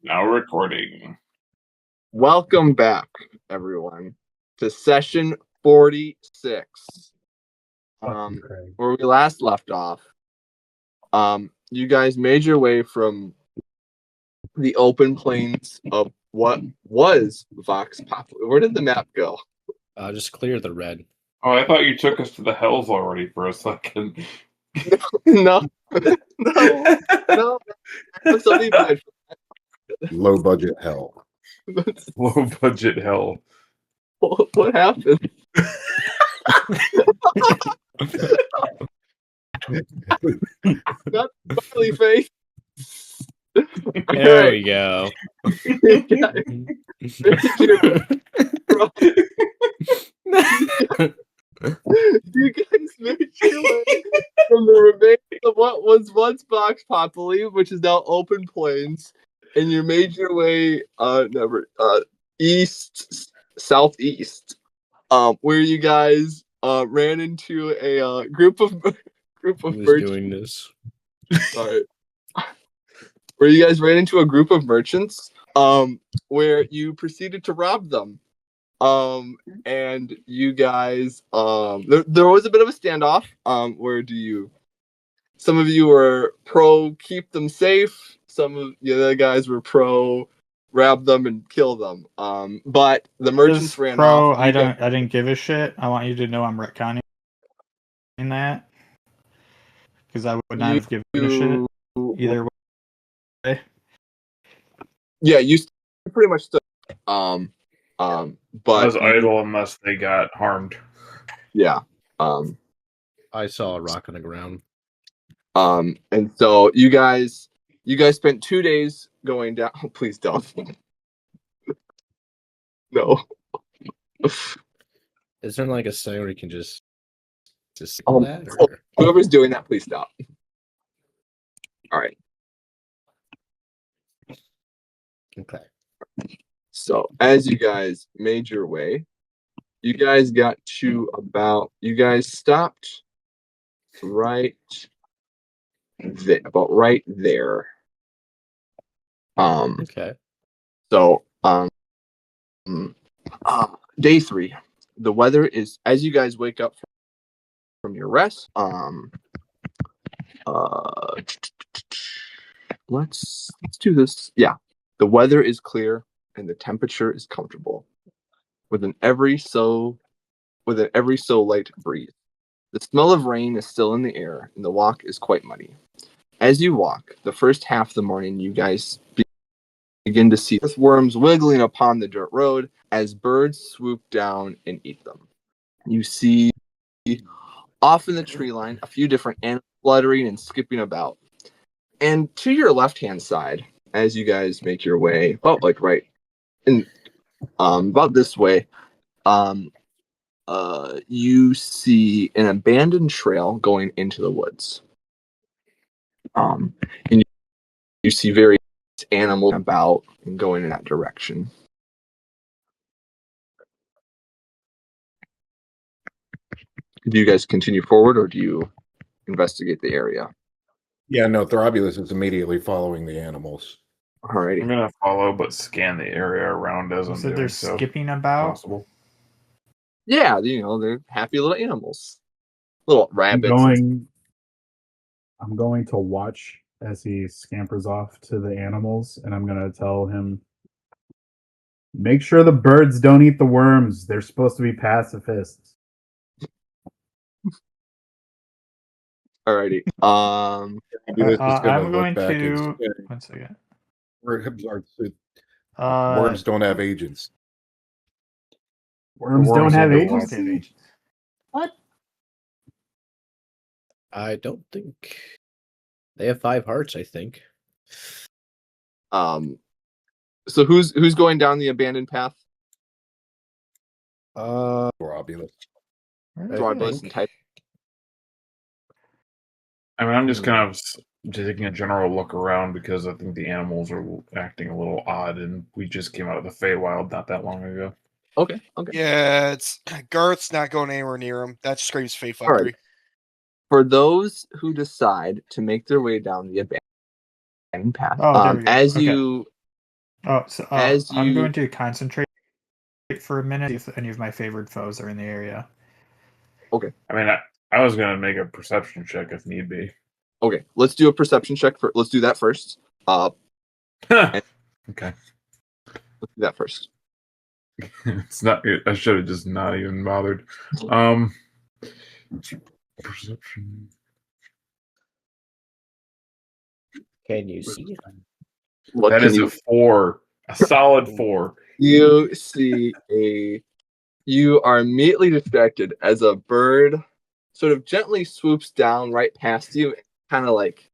Now recording. Welcome back, everyone, to session 46. Where we last left off, you guys made your way from the open plains of what was Vox Populi. Where did the map go? Just clear the red. Oh, I thought you took us to the hells already for a second. No. Something bad. Low budget hell. Low budget hell. What happened? Not smiley face. There we go. You guys made your way from the remains of what was once Vox Populi, which is now open plains, and you made your way southeast, where you guys ran into a group of Who's merchants. doing this? Sorry. Where you guys ran into a group of merchants, where you proceeded to rob them. And you guys, there was a bit of a standoff, where some of you were pro keep them safe, some of the other guys were pro grab them and kill them. But the merchants ran off. I didn't give a shit. I want you to know I'm retconning that. Because I would not have given a shit either way. Yeah, you pretty much stood. But I was idle unless they got harmed. Yeah. I saw a rock on the ground. And so you guys spent 2 days going down. Oh, please don't. No. Is there like a saying where you can just that? Or? Whoever's doing that, please stop. All right. Okay. So as you guys made your way, you guys stopped right there, about right there. Okay. So day 3. The weather is, as you guys wake up from your rest, let's do this. Yeah. The weather is clear and the temperature is comfortable with an every so light breeze. The smell of rain is still in the air and the walk is quite muddy. As you walk, the first half of the morning, you guys begin to see earthworms wiggling upon the dirt road as birds swoop down and eat them. You see off in the tree line a few different animals fluttering and skipping about. And to your left-hand side, as you guys make your way, about this way, you see an abandoned trail going into the woods. And you see various animals about and going in that direction. Do you guys continue forward, or do you investigate the area? Yeah, no, Throbulus is immediately following the animals. Alrighty. I'm gonna follow, but scan the area around as I'm So doing they're so. skipping about? Possible. Yeah, they're happy little animals. Little rabbits. I'm going to watch as he scampers off to the animals, and I'm going to tell him, make sure the birds don't eat the worms. They're supposed to be pacifists. Alrighty. I'm going to... One second. Worms don't have agents. Worms don't have agents? What? I don't think they have 5 hearts. I think. So who's going down the abandoned path? Throbulus. Throbulus and type. I mean, I'm just kind of taking a general look around because I think the animals are acting a little odd, and we just came out of the Feywild not that long ago. Okay. Yeah, Garth's not going anywhere near him. That screams Fey fuckery. Right. For those who decide to make their way down the abandoned path, Oh, so As I'm you- going to concentrate for a minute. See if any of my favored foes are in the area. I mean, I was gonna make a perception check if need be. Okay, let's do a perception check for. Let's do that first. Okay. Let's do that first. It's not. I should have just not even bothered. Perception. Can you see? What That can is you? a 4, a solid 4. You see a. You are immediately distracted as a bird sort of gently swoops down right past you, kind of like,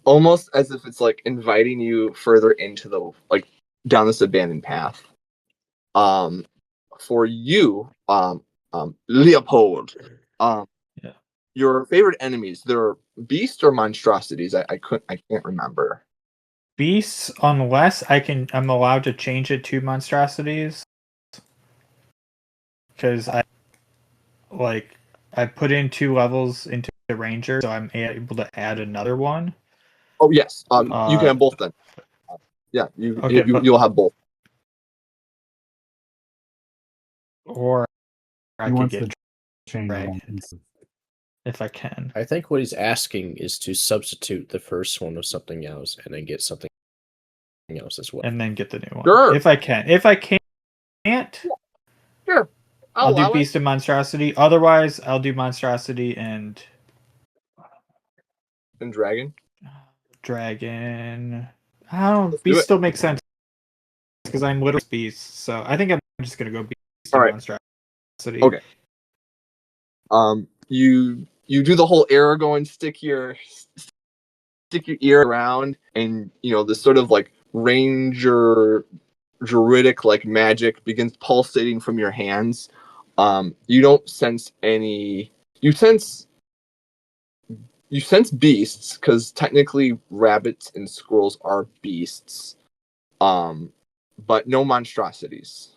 almost as if it's like inviting you further into the like down this abandoned path. For you, Leopold, Yeah. your favorite enemies, they're beasts or monstrosities. I can't remember. Beasts, unless I'm allowed to change it to monstrosities. Because I put in 2 levels into the ranger, so I'm able to add another one. Oh yes, you can have both then. Yeah, Okay, you'll have both. Or I He could wants get to change right. one. if I can. I think what he's asking is to substitute the first one with something else and then get something else as well. And then get the new one. Sure. If I can. If I can't, Sure, I'll do allow it. Beast and Monstrosity. Otherwise, I'll do Monstrosity and And dragon. Dragon. I don't know. Let's do Beast it. still makes sense because I'm literally Beast. So I think I'm just gonna go Beast All and right. Monstrosity. Okay. You do the whole Aragorn stick your ear around, and this sort of like ranger druidic like magic begins pulsating from your hands. You don't sense any. You sense beasts because technically rabbits and squirrels are beasts, but no monstrosities.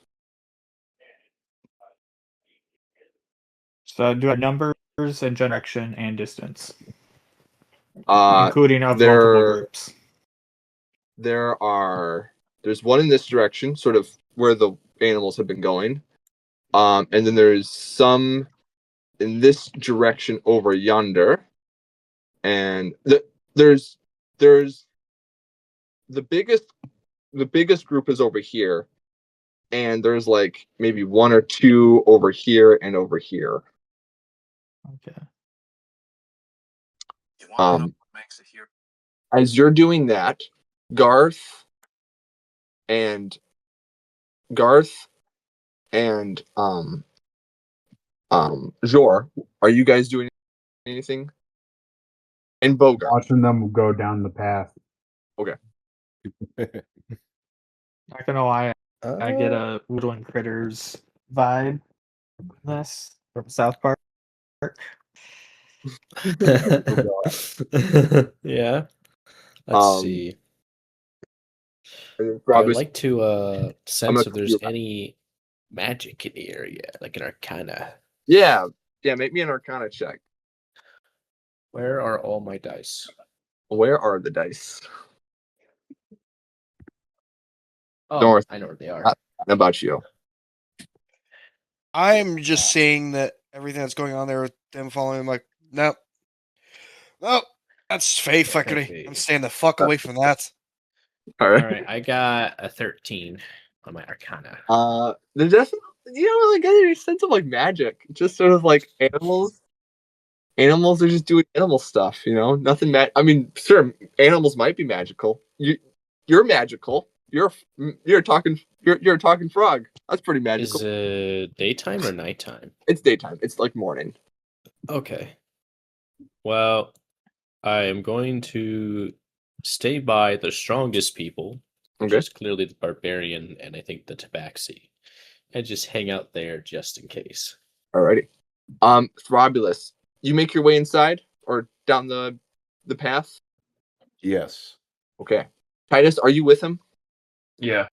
So do I numbers and direction and distance, Uh, including of there- multiple groups. There's one in this direction, sort of where the animals have been going, and then there's some in this direction over yonder, and there's the biggest group is over here, and there's like maybe 1 or 2 over here and over here. Okay. As you're doing that, Garth and Jor, are you guys doing anything? And Bogart. Watching them go down the path. Not gonna lie, I get a Woodland Critters vibe from this from South Park. Yeah. Let's see. I Rob would is- like to sense gonna if there's clear- any magic in the area, like an arcana. yeah, make me an Arcana check. Where are all my dice? Where are the dice? Oh, North. I know where they are. How about you? I'm just saying that everything that's going on there with them following him, like, nope. Nope. That's fey fuckery. Okay. I'm staying the fuck away from that. All All right. right, I got a 13 on my arcana. There's definitely like any sense of like magic. Just sort of like animals. Animals are just doing animal stuff, Nothing I mean, sure, animals might be magical. You're magical. You're a talking frog. That's pretty magical. Is it daytime or nighttime? It's daytime. It's like morning. Okay. Well, I am going to stay by the strongest people, which Okay. is clearly the barbarian and I think the tabaxi, and just hang out there just in case. Alrighty. Throbulus, you make your way inside or down the path? Yes. Okay. Titus, are you with him? Yeah.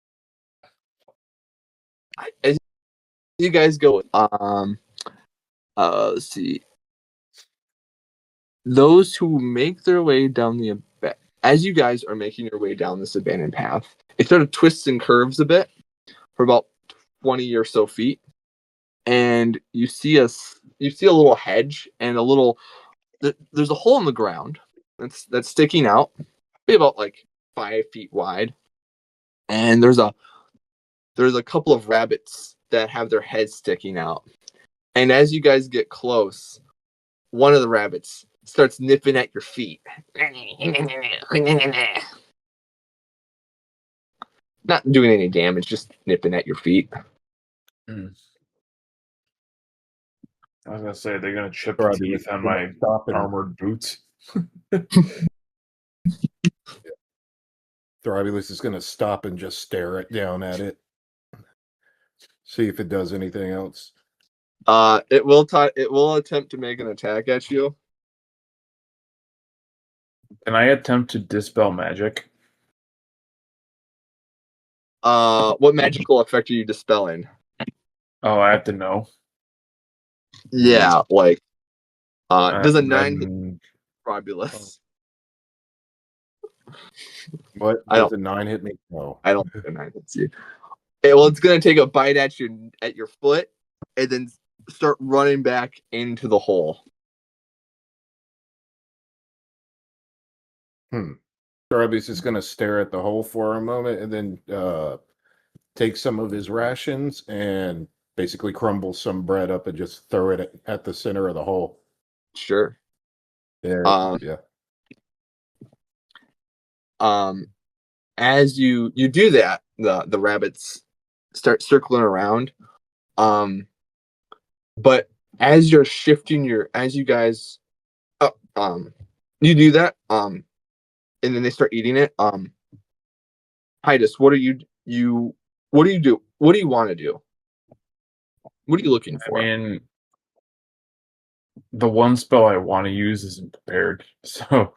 As you guys go, let's see. Those who make their way down as you guys are making your way down this abandoned path, it sort of twists and curves a bit for about 20 or so feet, and you see a little hedge and there's a hole in the ground that's sticking out, be about like 5 feet wide, and there's a couple of rabbits that have their heads sticking out. And as you guys get close, one of the rabbits starts nipping at your feet. Not doing any damage, just nipping at your feet. I was gonna say they're gonna chip Throbbulus teeth is on gonna my stop and armored boots. Throbbulus is going to stop and just stare it down at it. See if it does anything else. It will attempt to make an attack at you. Can I attempt to dispel magic? What magical effect are you dispelling? Oh, I have to know. Yeah, like does a 9 hit Then Throbbulus? What? I Does don't- a 9 hit me? No. I don't think a 9 hits you. It's gonna take a bite at your foot, and then start running back into the hole. Throbbulus is going to stare at the hole for a moment and then take some of his rations and basically crumble some bread up and just throw it at the center of the hole. Sure. There. Yeah. Yeah. As you do that, the rabbits start circling around. But as you're shifting as you guys, you do that, and then they start eating it. Titus, what do you do? What do you want to do? What are you looking for? I mean, the one spell I want to use isn't prepared, so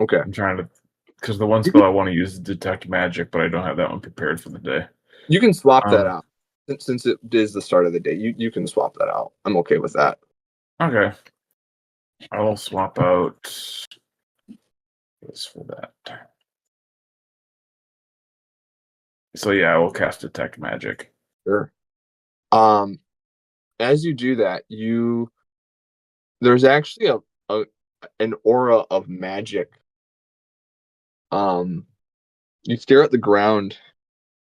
Okay. I'm trying to. Because the one spell I want to use is detect magic, but I don't have that one prepared for the day. You can swap that Um, out. Since it is the start of the day, you can swap that out. I'm okay with that. Okay. I will swap out this for that. So yeah, I will cast detect magic. Sure. As you do that, there's actually an aura of magic. You stare at the ground,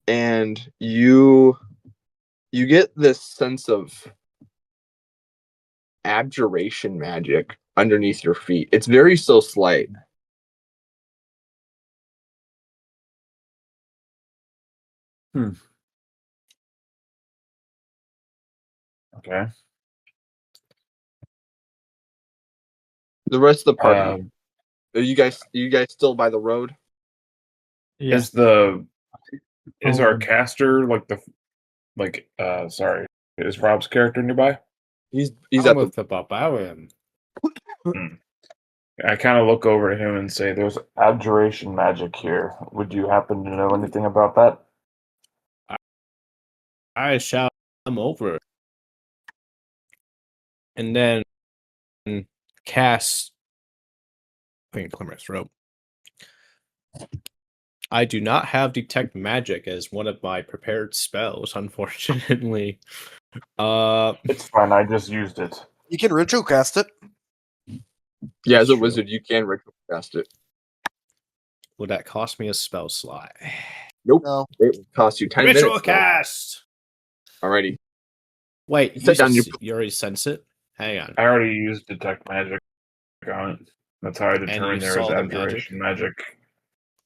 and you get this sense of abjuration magic underneath your feet. It's very so slight. Okay. The rest of the party, Um, are you guys still by the road? Yeah. Is our Oh. caster sorry, is Rob's character nearby? He's I'm at with the barbarian. I kind of look over at him and say, "There's abjuration magic here. Would you happen to know anything about that?" I shout him over. And then cast Clemmer's rope. I do not have detect magic as one of my prepared spells, unfortunately. It's fine. I just used it. You can ritual cast it. Yeah, as a True. wizard, you can ritual cast it. Would that cost me a spell slot? Nope. No. It will cost you 10 Ritual minutes. cast. Alrighty. Wait, Set down your- you already sense it? Hang on. I already used detect magic on it. That's how I determined you there was saw the abjuration magic.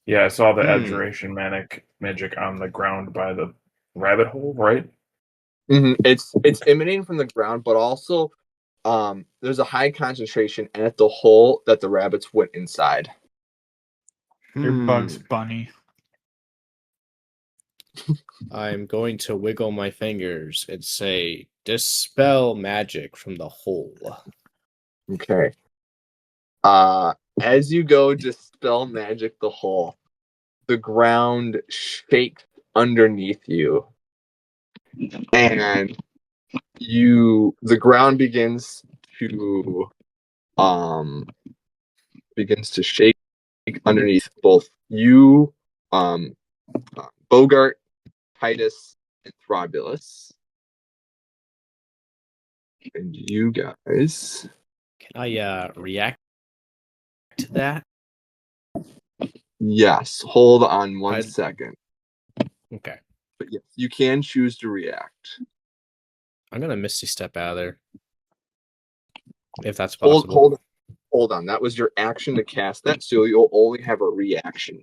Yeah, I saw the Hmm. abjuration magic on the ground by the rabbit hole, right? It's emanating from the ground, but also there's a high concentration at the hole that the rabbits went inside. Your Bugs Hmm. Bunny. I'm going to wiggle my fingers and say, dispel magic from the hole. Okay. As you go dispel magic the hole, the ground shakes underneath you. And the ground begins to shake underneath both you, Bogart, Titus, and Throbulus. And you guys. Can I react to that? Yes, hold on one I'd- second. Okay. But yes, you can choose to react. I'm gonna Misty Step out of there. If that's Hold, possible. hold on. That was your action to cast that, so you'll only have a reaction.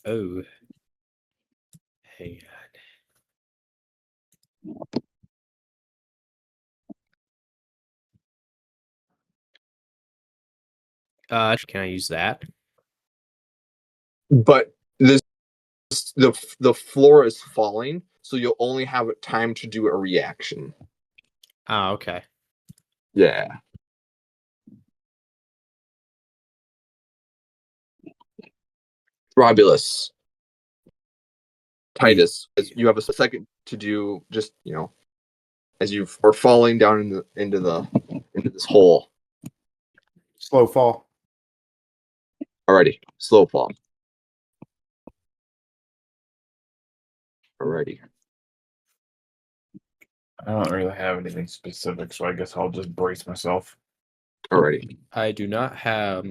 Oh. Hang on. Can I use that? But the floor is falling, so you'll only have time to do a reaction. Ah, okay. Yeah. Throbulus. Titus, as you have a second to do just, as you are falling down into this hole. Slow fall. Alrighty. Slow fall. Alrighty. I don't really have anything specific, so I guess I'll just brace myself. Alrighty. I do not have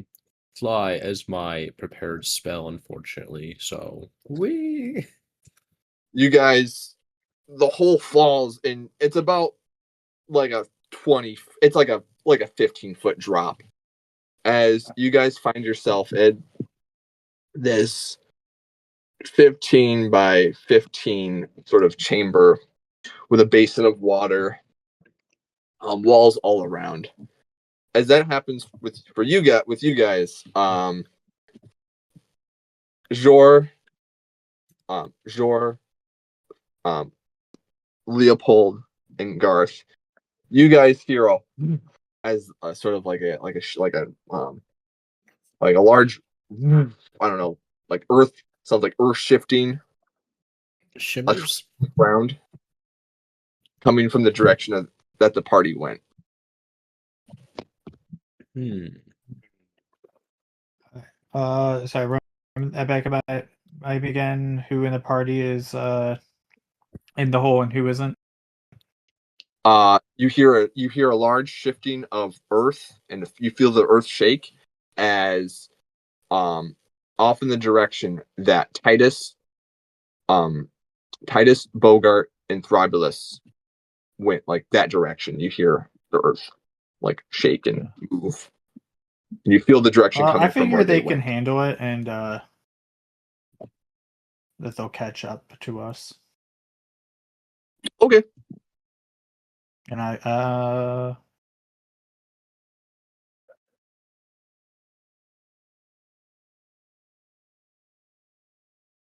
fly as my prepared spell, unfortunately. So You guys, the hole falls, and it's about like a 20. It's like a 15-foot drop. As you guys find yourself in this 15 by 15 sort of chamber with a basin of water, walls all around. As that happens with you guys, Jor, Leopold, and Garth, you guys hear as a sort of like a large, I don't know, like earth, sounds like earth shifting shimmers. ground coming from the direction that the party went. Sorry, run that back about maybe again. Who in the party is in the hole and who isn't? You hear a large shifting of earth, and you feel the earth shake as off in the direction that Titus, Bogart, and Throbulus went, like that direction. You hear the earth like shake and move. And you feel the direction coming I from figure where they they can went. handle it, and that they'll catch up to us. Okay. And I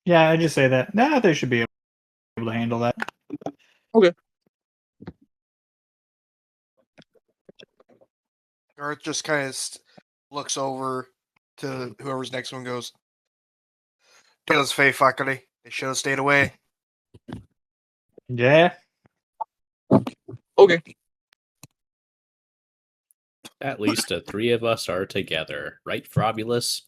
yeah, I just say that. Nah, they should be able to handle that. Garth just kind of looks over to whoever's next one goes. Does Fey fuckery. They should have stayed away. Yeah. Okay. At least the three of us are together, right, Frobulus?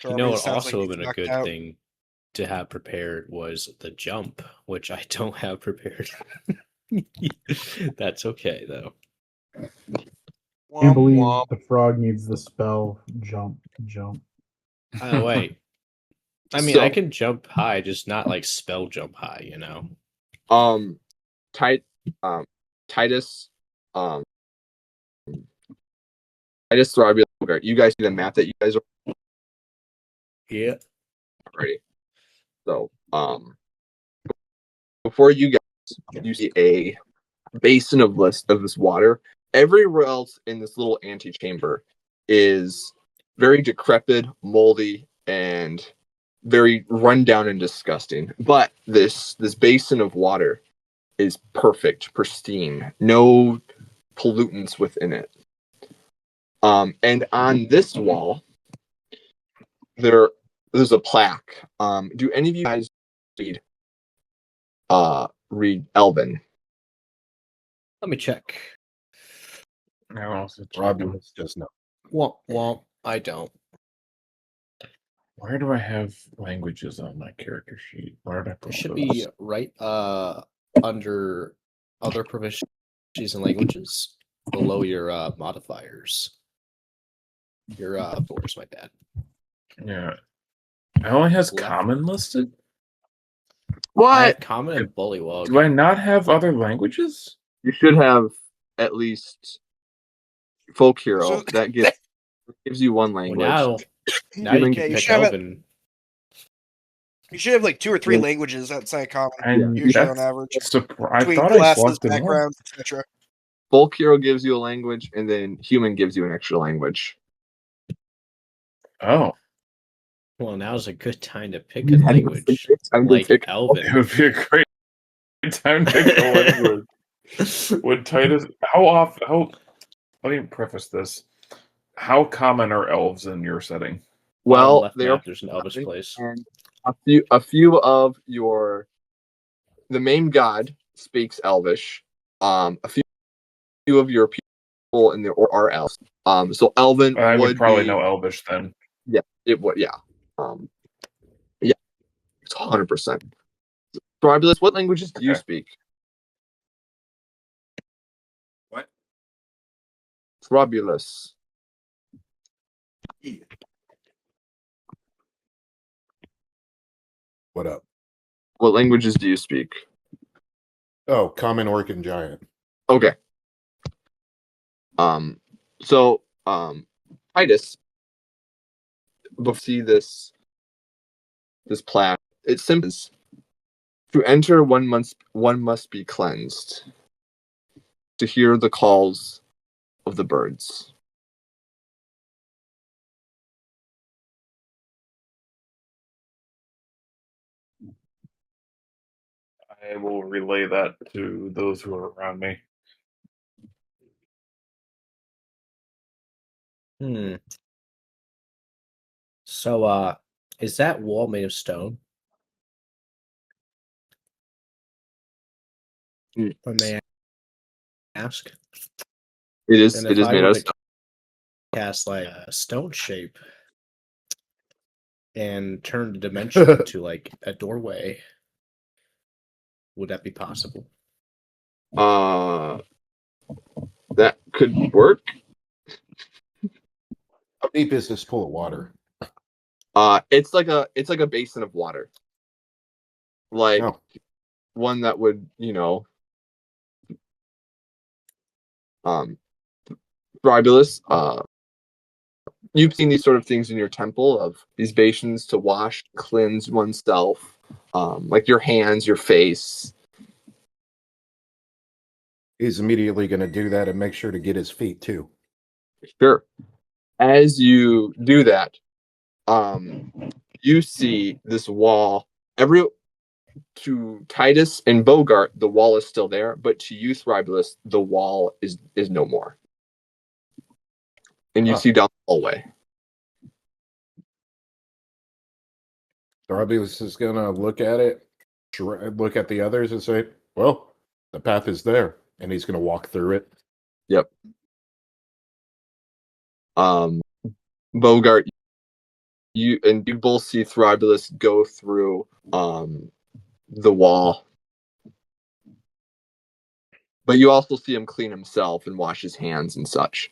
You know, what also would have been a good thing to have prepared was the jump, which I don't have prepared. That's okay, though. Can't believe the frog needs the spell jump. Oh, wait. I mean, I can jump high, just not like spell jump high, you know? Titus, Titus, Throbulus, you guys see the map that you guys are. Yeah. Alrighty. So, before you guys, you see a basin of this water. Everywhere else in this little antechamber is very decrepit, moldy, and very run down and disgusting. But this basin of water is perfect, pristine, no pollutants within it. And on this wall, there's a plaque. Do any of you guys read? read Elven. Let me check. I also Romulus does not. Womp womp. I don't. Where do I have languages on my character sheet? Where did I put It all should those? be right under other proficiencies and languages below your modifiers. Your doors, my bad. Yeah. It only has Left. common listed? I What? have common and bullywug. Do I not have other languages? You should have at least folk hero. So- That gives you one Well, language. now you Human- can Yeah, you pick should have it- Elven. You should have like 2 or 3 Yeah. languages outside common, And usually on that's average. I Between thought I classes, selected more. backgrounds, etc. Folk hero gives you a language, and then human gives you an extra language. Oh, Well, now's a good time to pick a language Time to like pick- it Elven. would be a great time to pick a language. Would Titus? How? Let me preface this. How common are elves in your setting? Well, left they are map, there's an Elvish place. and a few of the main god speaks Elvish. A few of your people in the are elves. So Elven I would probably be, know Elvish then. It would, yeah. Yeah, it's 100%. Throbbulus, what languages do you Okay. speak? What? Throbbulus. What up? What languages do you speak? Oh, common, orc, and giant. Okay. So, Titus, see this plaque. It simply says, to enter, one must be cleansed. To hear the calls of the birds. I will relay that to those who are around me. So, is that wall made of stone? Mm. Or may I ask? It is. And It if is I made were of to stone. cast like a stone shape and turn the dimension into like a doorway, would that be possible? That could work. How deep is this pool of water? It's like a basin of water, like No. one that would, Throbbulus, you've seen these sort of things in your temple of these basins to wash, cleanse oneself, like your hands, your face. He's immediately going to do that and make sure to get his feet too. Sure. As you do that, you see this wall. To Titus and Bogart, the wall is still there, but to you, Throbbulus, the wall is no more. And you Huh. see down the hallway. Throbbulus is going to look at it, look at the others and say, well, the path is there. And he's going to walk through it. Yep. Bogart, you both see Throbbulus go through the wall. But you also see him clean himself and wash his hands and such.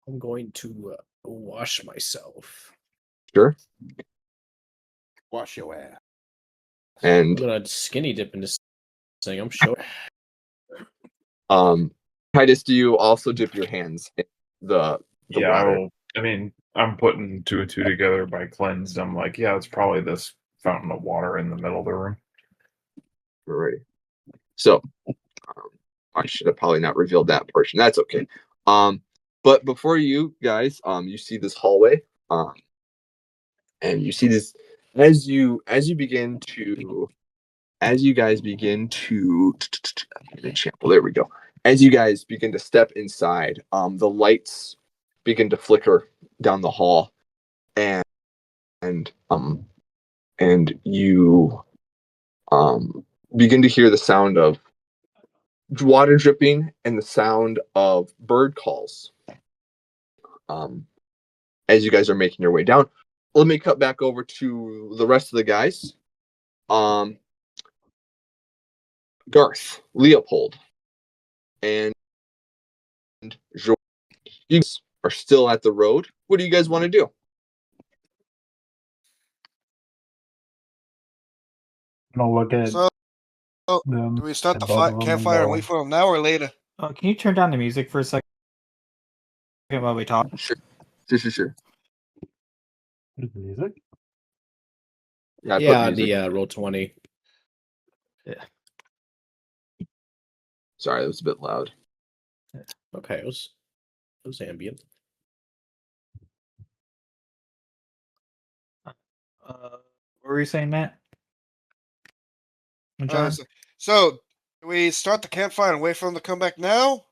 I'm going to wash myself. Sure. Wash your ass. I'm And gonna skinny dip in this thing. I'm sure. Titus, do you also dip your hands in the Yeah, water? I'm putting 2 and 2 together by cleansed. I'm like, yeah, it's probably this fountain of water in the middle of the room. Alrighty. So, I should have probably not revealed that portion. That's okay. But before you guys, you see this hallway, and you see this as you guys begin to example. There we go. As you guys begin to step inside, the lights begin to flicker down the hall, and and you begin to hear the sound of water dripping and the sound of bird calls as you guys are making your way down. Let me cut back over to the rest of the guys. Garth, Leopold, and George, you guys are still at the road. What do you guys want to do? I'm gonna look at So, them. do we start the and both of them campfire and go, wait for them now or later? Can you turn down the music for a second while we talk? Sure. "There's the music. Yeah, I put Yeah, music. the roll 20. Sorry, that was a bit loud. Okay, it was ambient. What were you saying, Matt? John? So, do we start the campfire and wait for them to come back now,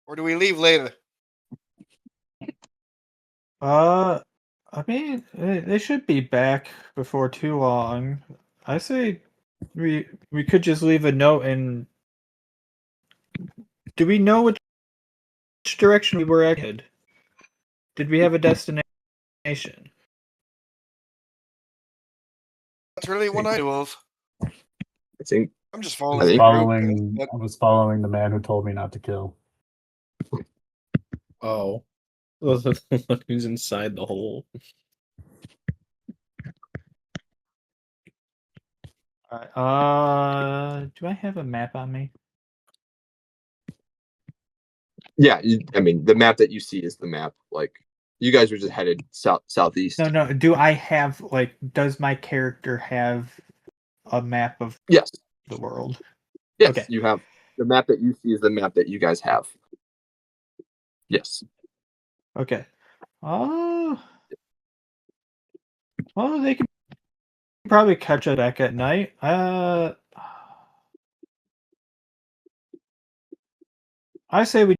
or do we leave later? I mean, they should be back before too long. I say we could just leave a note and. Do we know which direction we were headed? Did we have a destination? That's really what I know of. I think I'm just I following think- the group. I was following the man who told me not to kill. Oh. Look who's inside the hole. Alright, do I have a map on me? yeah, I mean the map that you see is the map. Like you guys were just headed southeast. No. Do I have does my character have a map of Yes. the world? Yes, Okay. you have the map that you see is the map that you guys have. Yes. Okay. Oh. Well, they can probably catch us back at night. I say we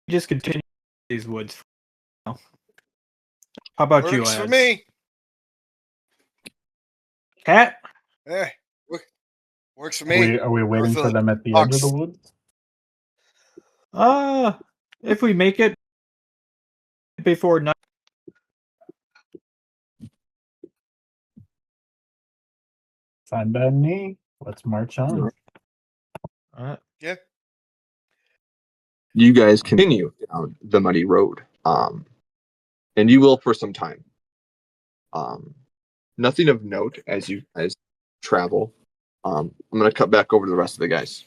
just continue these woods. How about you, Works for lads? me. Cat? Yeah, works for me. Are we waiting for for the them at the edge of the box. woods? If we make it before night. Fine by me. Let's march on. Yeah. You guys continue down the muddy road. And you will for some time. Nothing of note as you guys travel. I'm gonna cut back over to the rest of the guys.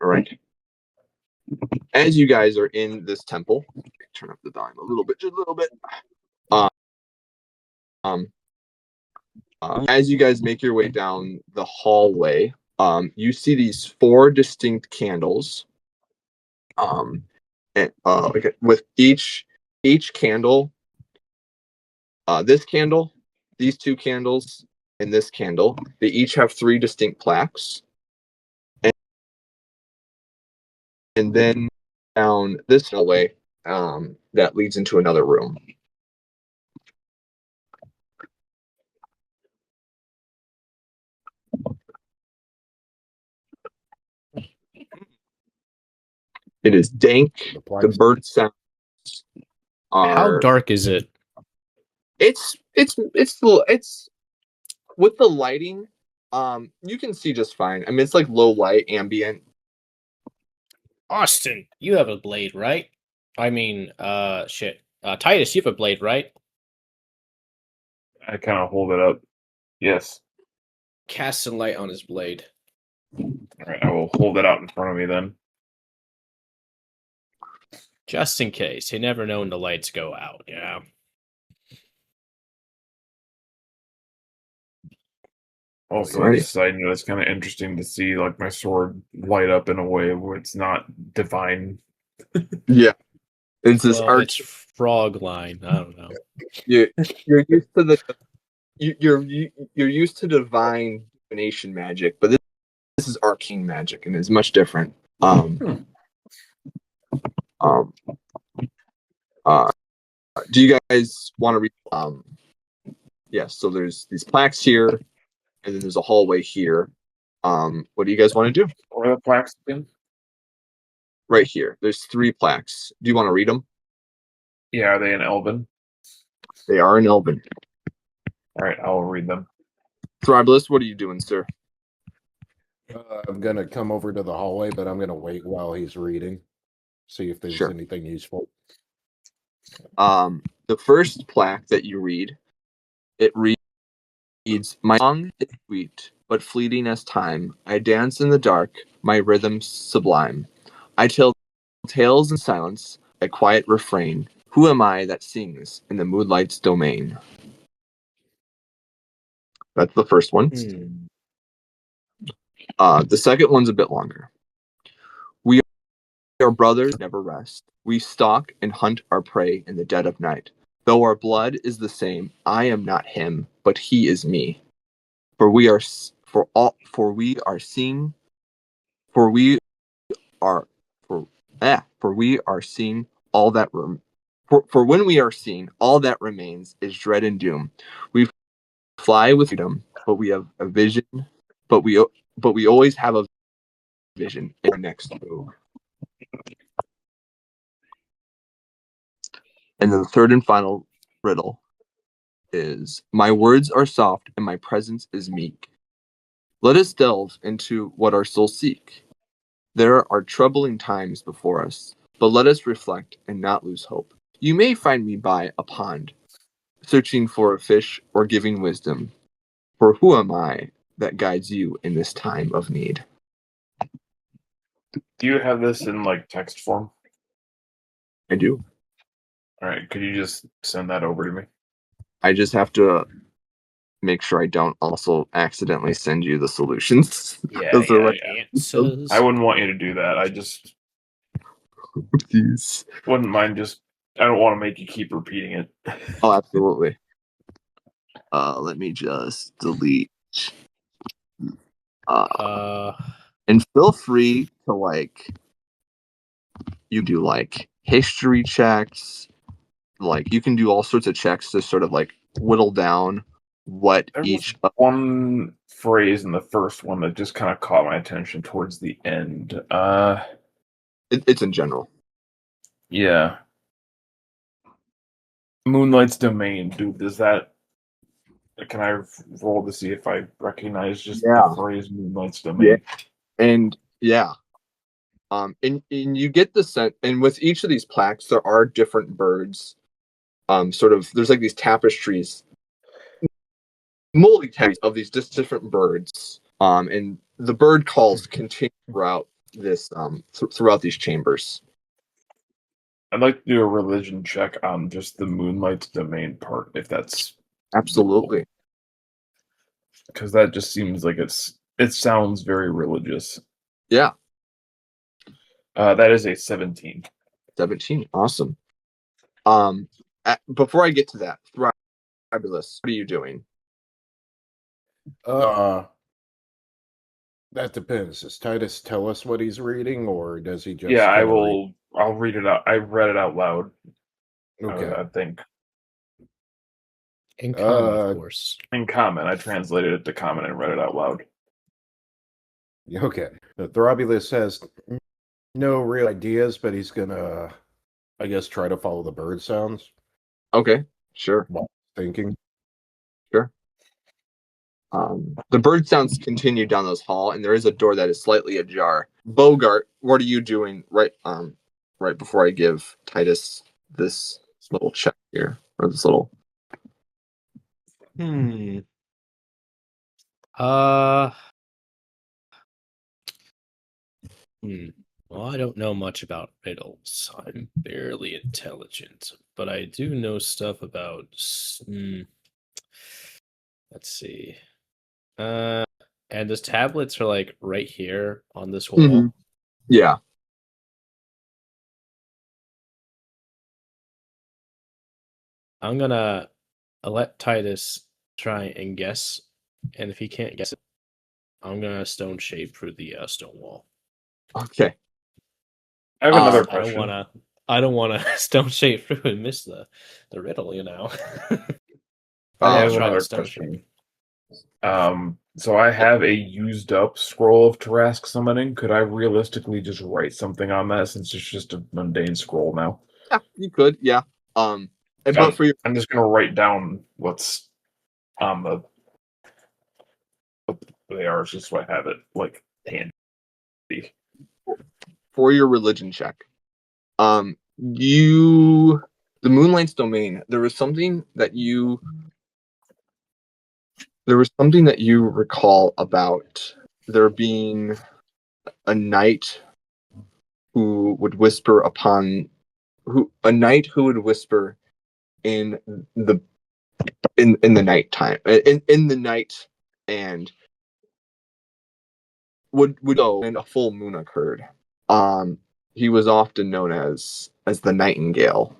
All right. As you guys are in this temple, turn up the volume a little bit, just a little bit. As you guys make your way down the hallway, you see these 4 distinct candles. And, with each candle, this candle, these 2 candles, and this candle, they each have 3 distinct plaques. And then down this hallway, that leads into another room. It is dank. The bird sounds are. How dark is it? It's with the lighting. You can see just fine. I mean, it's like low light, ambient. Austin, you have a blade, right? I mean, shit. Titus, you have a blade, right? I kind of hold it up. Yes. Cast some light on his blade. All right, I will hold it out in front of me then. Just in case. You never know when the lights go out, you know? Also, Alrighty. as a side note, it's kind of interesting to see like my sword light up in a way where it's not divine. Yeah, it's this Well, it's frog line. I don't know. You're used to you're used to divine divination magic, but this is arcane magic and is much different. Do you guys want to read Yes, so there's these plaques here, and then there's a hallway here. What do you guys want to do? Or the plaques again? Right here. There's 3 plaques. Do you want to read them? Yeah, are they in Elven? They are in Elven. All right, I'll read them. Throbbulus, what are you doing, sir? I'm gonna come over to the hallway, but I'm gonna wait while he's reading, see if there's Sure. anything useful. The first plaque that you read, it reads, "My song is sweet, but fleeting as time. I dance in the dark, my rhythm sublime. I tell tales in silence, a quiet refrain. Who am I that sings in the moonlight's domain?" That's the first one. The second one's a bit longer. "We are brothers, never rest. We stalk and hunt our prey in the dead of night. Though our blood is the same, I am not him, but he is me. For we are seen, for we are seen all that for when we are seen, all that remains is dread and doom. We fly with freedom, but we have a vision, but we always have a vision in our next move." And then the third and final riddle is, "My words are soft and my presence is meek. Let us delve into what our souls seek. There are troubling times before us, but let us reflect and not lose hope. You may find me by a pond, searching for a fish or giving wisdom. For who am I that guides you in this time of need?" Do you have this in like text form? I do. All right, could you just send that over to me? I just have to make sure I don't also accidentally send you the solutions. Those are like Answers. I wouldn't want you to do that. I just these. wouldn't mind just. I don't want to make you keep repeating it. Oh, absolutely. Let me just delete. And feel free to you do history checks. You can do all sorts of checks to sort of whittle down what There was each. one phrase in the first one that just kind of caught my attention towards the end. It's in general. Yeah. Moonlight's domain, dude. Does that? Can I roll to see if I recognize just the phrase Moonlight's domain? Yeah. And yeah. And you get the sense, and with each of these plaques, there are different birds. Sort of, there's these tapestries, multi-tapestries of these different birds. And the bird calls continue throughout this, throughout these chambers. I'd like to do a religion check on just the Moonlight's domain part, if that's absolutely, because that just seems like it sounds very religious. Yeah. That is a 17. 17, awesome. Before I get to that, Throbbulus, what are you doing? That depends. Does Titus tell us what he's reading, or does he just? Yeah, I will. I'll read it out. I read it out loud. Okay. I think. In common, of course. In common. I translated it to common and read it out loud. Okay. Throbbulus has no real ideas, but he's gonna, I guess, try to follow the bird sounds. Okay, sure. While thinking. Sure. The bird sounds continue down this hall, and there is a door that is slightly ajar. Bogart, what are you doing right before I give Titus this little check here, or this little? Well, I don't know much about riddles. I'm barely intelligent, but I do know stuff about. Let's see. And his tablets are right here on this wall. Mm-hmm. Yeah. I'm gonna let Titus try and guess, and if he can't guess it, I'm gonna stone shape through the stone wall. Okay. I have another question. I don't wanna stone shape through and miss the riddle, I Yeah, have try the another stone shape. question. So I have a used up scroll of Tarask summoning. Could I realistically just write something on that since it's just a mundane scroll now? Yeah, you could. Yeah. And I'm, but for your I'm just gonna write down what's on what they are, just so I have it like handy. religion check, the Moonlight's domain. There was something that you recall about there being a knight who would whisper in the in the night time in the night, and would go and a full moon occurred. He was often known as the Nightingale.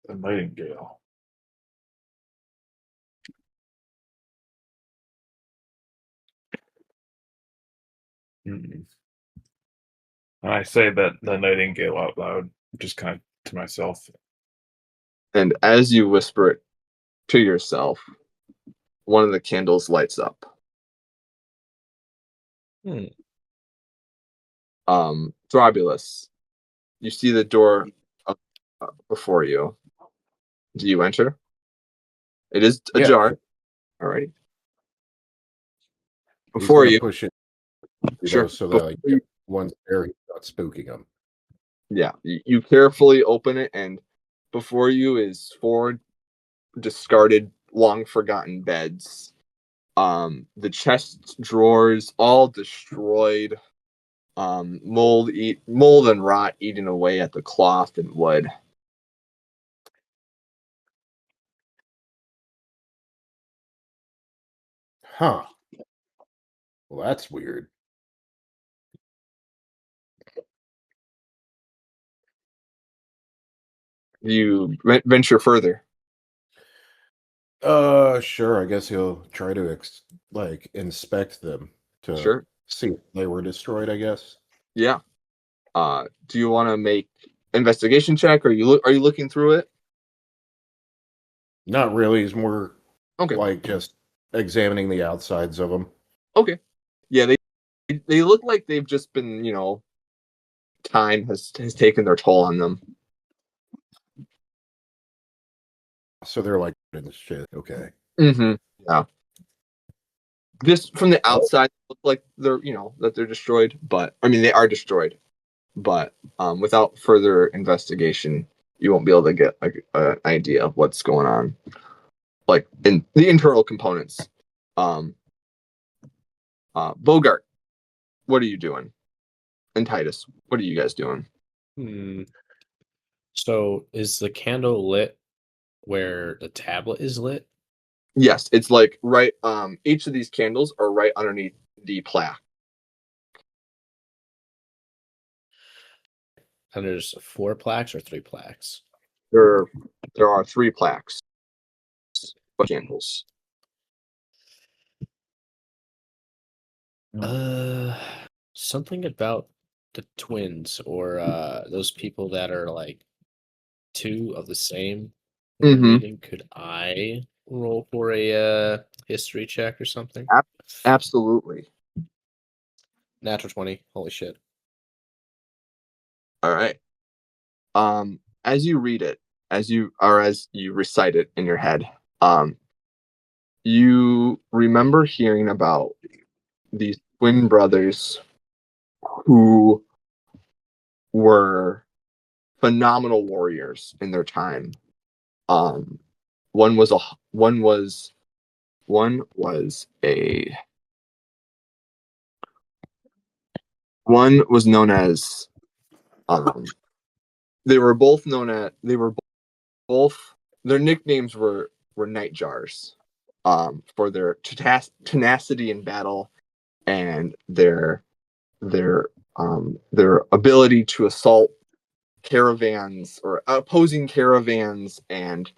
The Nightingale. And I say that the Nightingale out loud, just kind of to myself. And as you whisper it to yourself, one of the candles lights up. Throbulus, you see the door before you. Do you enter? It is ajar. Alrighty. He's Before gonna you, push it, sure. so that like, Before you- one's there, he's not spooking them. yeah, you carefully open it, and before you is 4 discarded, long forgotten beds. The chest drawers all destroyed. Mold and rot eating away at the cloth and wood. Huh. Well, that's weird. You venture further. Sure. I guess he'll try to inspect them to Sure. see if they were destroyed. I guess. Yeah. Do you want to make investigation check? Are you looking through it? Not really. He's more Okay. like just examining the outsides of them. Okay. Yeah, they look like they've just been, time has taken their toll on them. So they're like in the shit. Okay. Mm-hmm. Yeah. Just from the outside, look like they're, that they're destroyed, but I mean they are destroyed. But without further investigation, you won't be able to get an idea of what's going on, like in the internal components. Bogart, what are you doing? And Titus, what are you guys doing? So is the candle lit where the tablet is lit? Yes, it's like right. Each of these candles are right underneath the plaque. And there's 4 plaques or 3 plaques? There are 3 plaques of candles. Something about the twins or those people that are like 2 of the same reading. Could I roll for a history check or something? Absolutely. Natural 20. Holy shit. All right. As you read it, as you recite it in your head, you remember hearing about these twin brothers who were phenomenal warriors in their time. One was known as they were both their nicknames were night jars, for their tenacity in battle and their ability to assault caravans or opposing caravans and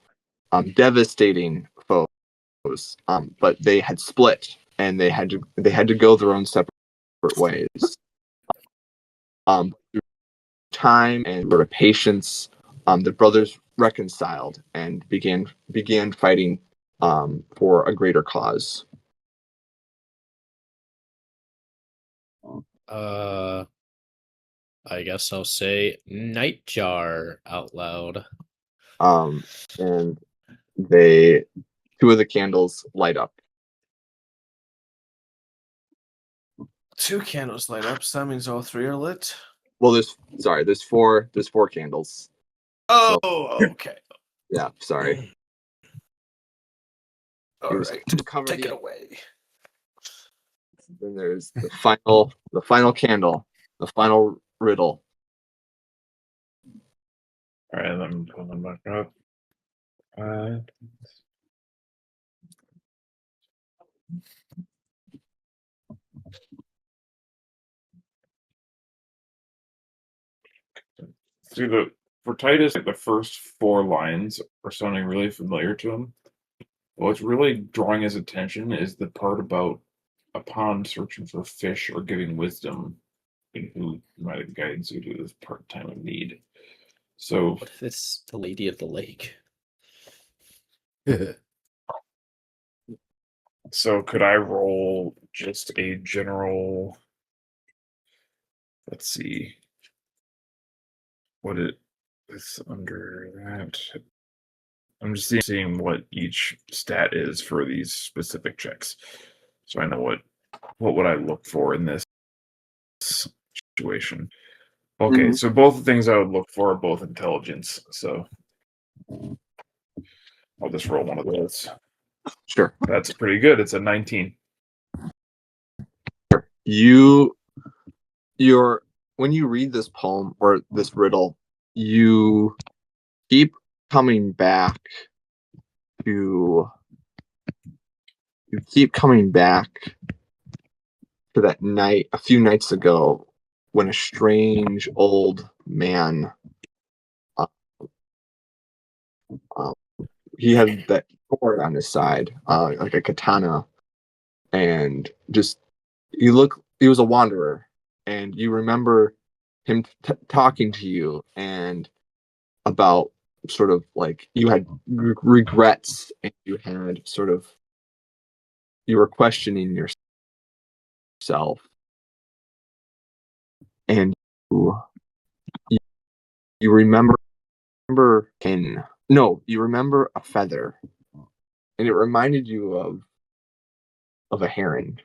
devastating foes. But they had split and they had to go their own separate ways. Through time and sort of patience, the brothers reconciled and began fighting for a greater cause. I guess I'll say Nightjar out loud. And they 2 of the candles light up. 2 candles light up, so that means all 3 are lit. Well, there's 4 candles. Oh, So, okay. yeah, sorry. All It was right, covered take it in- away. Then there's the final candle, the final riddle. All right, I'm pulling back up. See, for Titus, the first 4 lines are sounding really familiar to him. What's really drawing his attention is the part about upon searching for fish or giving wisdom, and who might have guided you to this part time of need. So, What if it's the Lady of the Lake? so could I roll just a general? Let's see. What it is under that. I'm just seeing what each stat is for these specific checks, so I know what would I look for in this situation. Okay, Mhm. so both the things I would look for are both intelligence. So I'll just roll one of those. Sure. That's pretty good. It's a 19. When you read this poem or this riddle, you keep coming back to that night a few nights ago when a strange old man he had that sword on his side, like a katana, and just he was a wanderer, and you remember him talking to you and about sort of like you had regrets and you had sort of you were questioning yourself, and you remember you remember a feather, and it reminded you of a heron.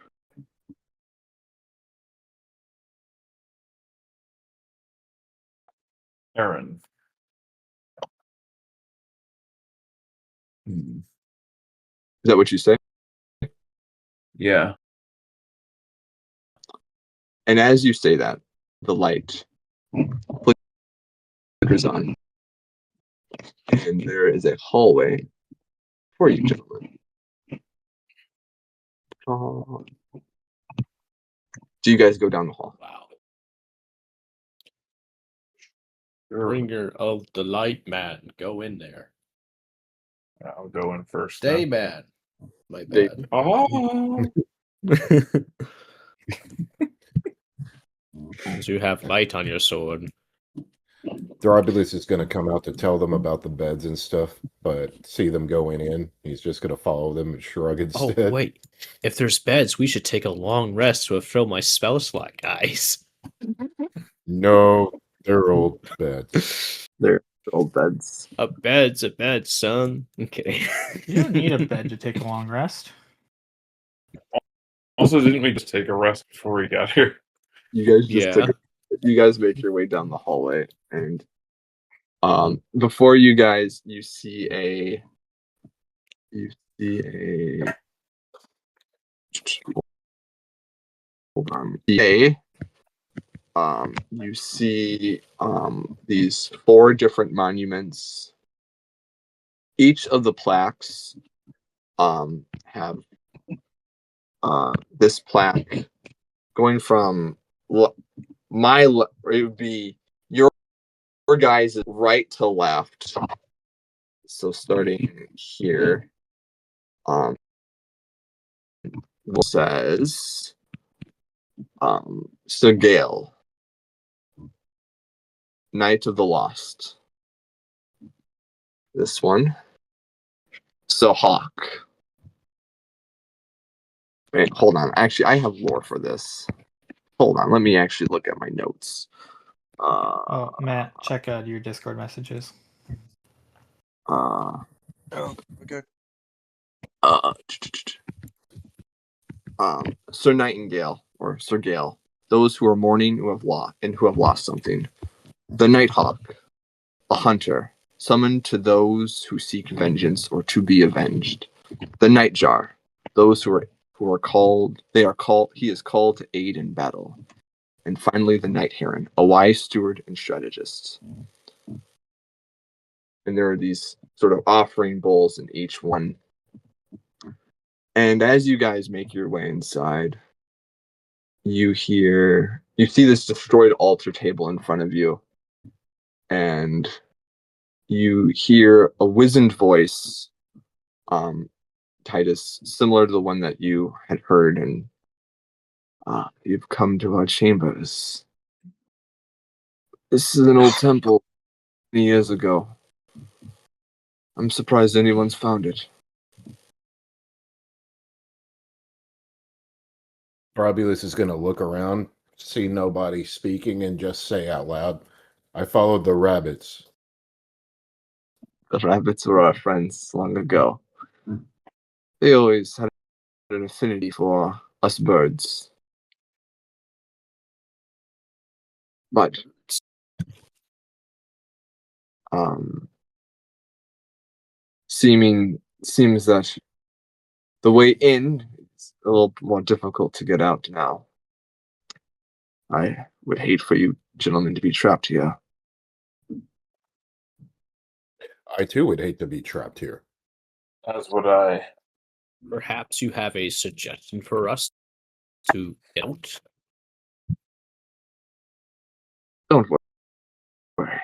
Aaron. Is that what you say? Yeah. And as you say that, the light flickers on, and there is a hallway for you, gentlemen. Do you guys go down the hall? Wow. Sure. Bringer of the Light Man, go in there. I'll go in first. Day then. Man. My Day- bad. Oh. So you have light on your sword. Throbbulus is going to come out to tell them about the beds and stuff, but see them going in, he's just going to follow them and shrug Oh, instead. wait. If there's beds, we should take a long rest to fulfill my spell slot, guys. No, they're old beds. They're old beds. A bed's a bed, son. Okay. You don't need a bed to take a long rest. Also, didn't we just take a rest before we got here? You guys just Yeah. you guys make your way down the hallway, and before you guys you see a hold on. You see these 4 different monuments. Each of the plaques have this plaque going from it would be your guys' right to left. So starting here, says Sir Gale, Knight of the Lost. this one. So Hawk. Wait, hold on. Actually, I have lore for this. Hold on. Let me actually look at my notes. Oh, Matt, check your Discord messages. Uh, Oh, okay. uh, Sir Nightingale or Sir Gale, those who are mourning who have lost something. The Nighthawk, a hunter, summoned to those who seek vengeance or to be avenged. The Nightjar, those who are called he is called to aid in battle. And finally the Night Heron, a wise steward and strategist. And there are these sort of offering bowls in each one. And as you guys make your way inside, you see this destroyed altar table in front of you. And you hear a wizened voice, Titus, similar to the one that you had heard, and you've come to our chambers. This is an old temple many years ago. I'm surprised anyone's found it. Robulus is going to look around, see nobody speaking, and just say out loud, I followed the rabbits. The rabbits were our friends long ago. They always had an affinity for us birds. But seems that the way in is a little more difficult to get out now. I would hate for you gentlemen to be trapped here. I too would hate to be trapped here. As would I. Perhaps you have a suggestion for us to get out? Don't worry.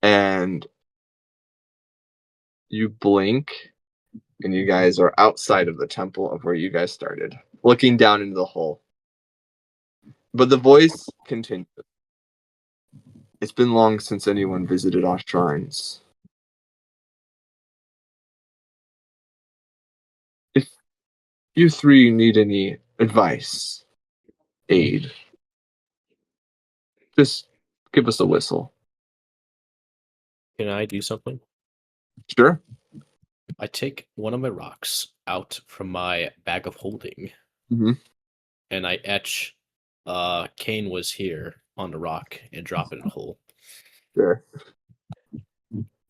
And you blink, and you guys are outside of the temple of where you guys started, looking down into the hole. But the voice continues. It's been long since anyone visited our shrines. If you three need any advice, aid, just give us a whistle. Can I do something? Sure. I take one of my rocks out from my bag of holding, Mhm. and I etch Kane was here on the rock and drop it in a hole. Sure.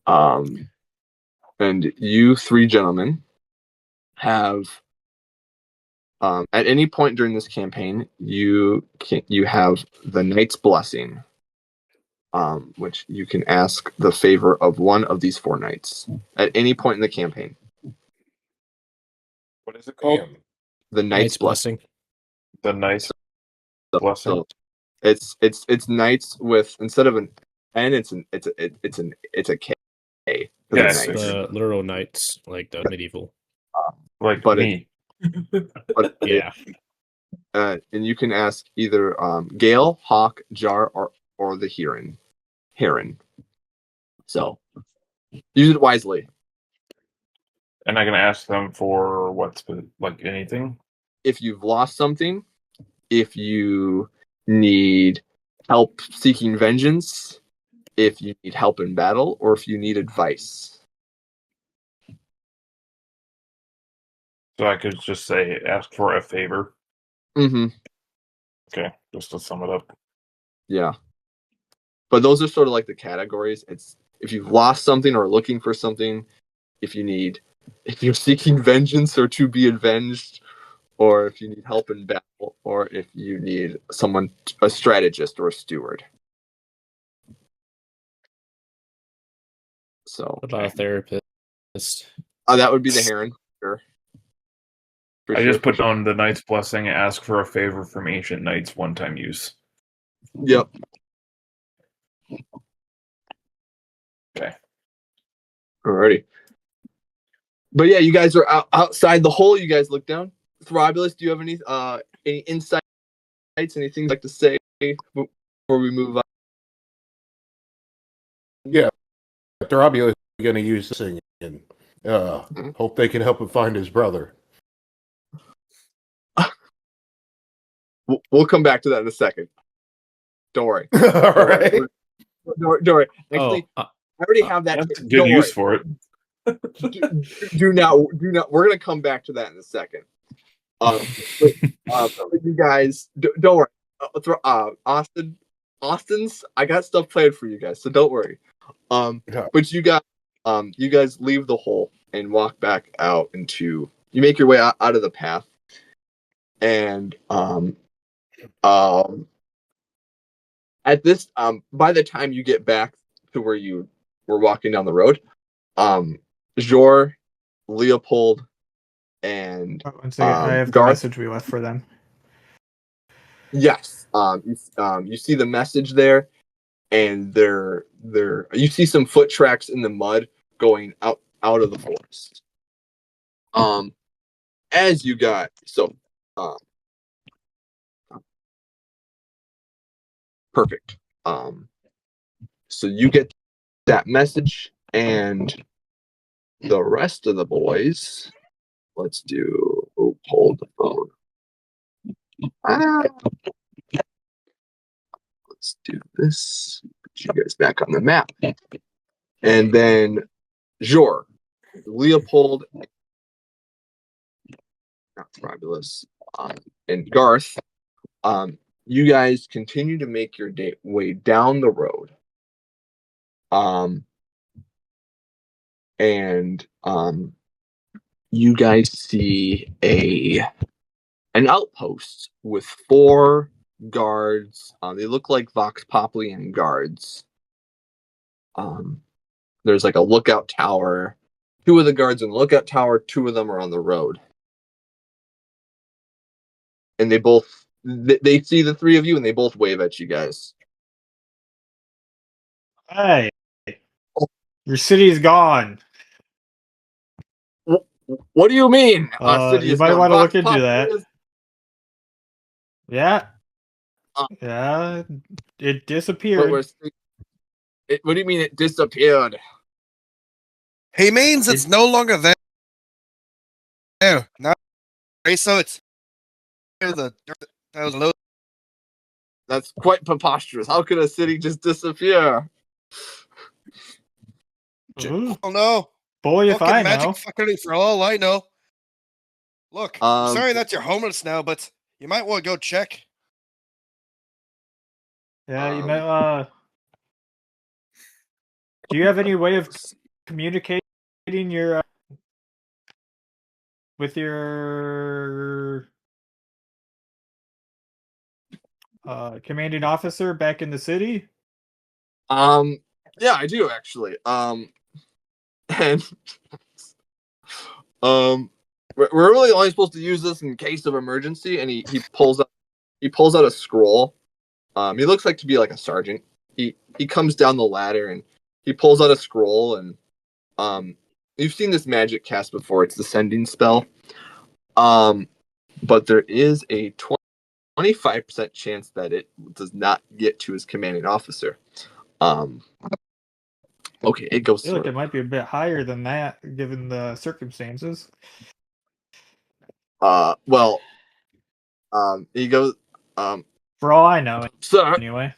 And you three gentlemen have, at any point during this campaign, you have the Knight's Blessing, which you can ask the favor of one of these four knights at any point in the campaign. What is it called? The Knight's Blessing. The nice blessing. So it's knights with, instead of an N, it's a K. Yeah, It's it's knights. The literal knights, like the medieval. like but me. But Yeah. and you can ask either Gale, Hawk, Jar, or the Heron. So use it wisely. And I can ask them for what's like anything. If you've lost something, if you need help seeking vengeance, if you need help in battle, or if you need advice. So I could just say ask for a favor. Mm-hmm. Okay, just to sum it up. Yeah. But those are sort of like the categories. It's if you've lost something or looking for something, if you're seeking vengeance or to be avenged, or if you need help in battle, or if you need a strategist or a steward. So What about a therapist? that would be the Heron. Sure. I just put down the Knight's Blessing, ask for a favor from ancient knights, one-time use. Yep. Okay. Alrighty. But yeah, you guys are outside the hole. You guys look down. Throbulus, do you have any insights, anything you'd like to say before we move on? Yeah. Throbulus going to use this thing in? Hope they can help him find his brother. We'll come back to that in a second. Don't worry. All right. Don't worry. Actually, Oh, I already have that. That's a good Don't use worry. for it. Do not. We're gonna come back to that in a second. But you guys, don't worry. Austin's. I got stuff planned for you guys, so don't worry. Yeah. But you guys leave the hole and walk back out into. You make your way out of the path, and at this by the time you get back to where you were walking down the road, Jor, Leopold, and One second, I have the Garth. message we left for them. Yes, you see the message there, and you see some foot tracks in the mud going out of the forest. As you got perfect. So you get that message, and the rest of the boys. Let's do. Oh, hold the phone. Let's do this. Put you guys back on the map, and then Jor, Leopold, not Fabulous, and Garth. You guys continue to make your way down the road. And you guys see an outpost with 4 guards. They look like Vox Poplian guards. There's like a lookout tower. 2 of the guards in the lookout tower, 2 of them are on the road. And they see the 3 of you, and they both wave at you guys. Hey, your city's gone. What do you mean? City You is might gone? want to look Vox into that. Populi Yeah. Uh, Yeah. It But disappeared. what do you mean it disappeared? He means it's no longer there. Now, so it's that was low. That's quite preposterous. How could a city just disappear? Ooh, Oh no! boy, if Fucking I magic know. fuckery for all I know. Look, I'm Um, sorry that you're homeless now, but you might want to go check. Yeah, you Um, might. Do you have any way of communicating your with your commanding officer back in the city? yeah, I do actually. And we're really only supposed to use this in case of emergency. And he pulls out a scroll. He looks like to be like a sergeant. He comes down the ladder and he pulls out a scroll, and you've seen this magic cast before. It's the sending spell. But there is a 25% chance that it does not get to his commanding officer. Okay, it goes I feel like through. it might be a bit higher than that, given the circumstances. Well, he goes, For all I know, sir, anyway.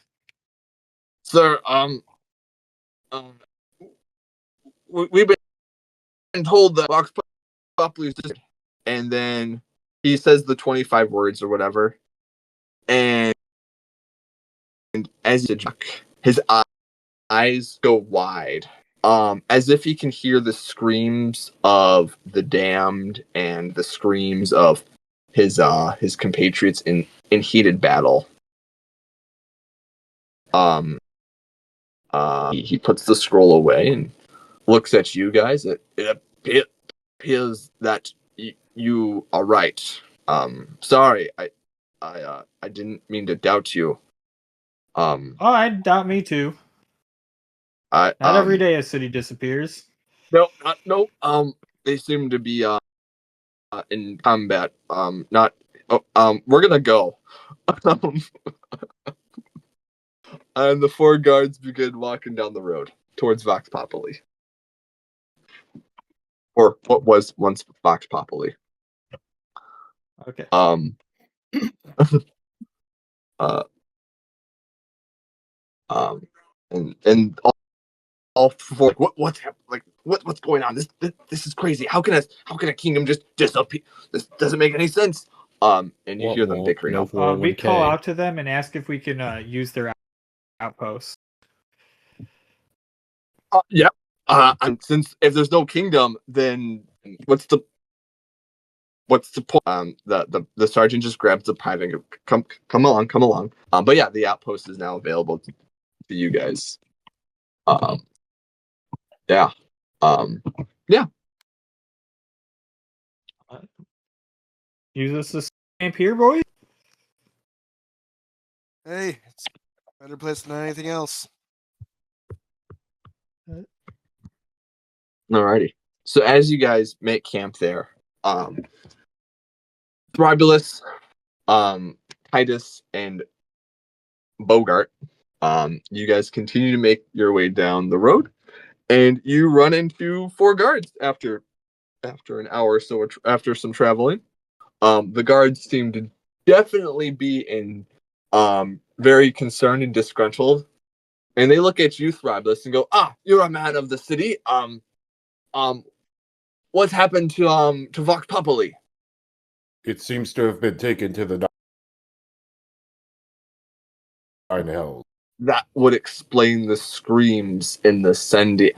We've been told that Vox Populi is just, and then he says the 25 words or whatever, and as his eyes go wide, as if he can hear the screams of the damned and the screams of his compatriots in heated battle. He puts the scroll away and looks at you guys. It appears that you are right. Sorry, I didn't mean to doubt you. Oh, I doubt me too. Not Not every day a city disappears. No, no. They seem to be in combat. Not. Oh, we're gonna go. And the 4 guards begin walking down the road towards Vox Populi. or what was once Vox Populi. Okay. Uh, and all four. What's happening? Like what's going on? This is crazy. How can a kingdom just disappear? This doesn't make any sense. And you hear them bickering no up. We call 401k. out to them and ask if we can use their outposts. Yeah. And since if there's no kingdom, then what's the point? The sergeant just grabs the pipe and goes, come along. But yeah, the outpost is now available to you guys. Yeah. Yeah. Use this as camp here, boys. Hey, it's a better place than anything else. Alrighty. So as you guys make camp there, Thrybalus, Titus, and Bogart, you guys continue to make your way down the road, and you run into 4 guards after an hour or so after some traveling. The guards seem to definitely be in very concerned and disgruntled, and they look at you, Thrybalus, and go, you're a man of the city. What's happened to Vox Populi? It seems to have been taken to the Nine Hells. That would explain the screams in the sending.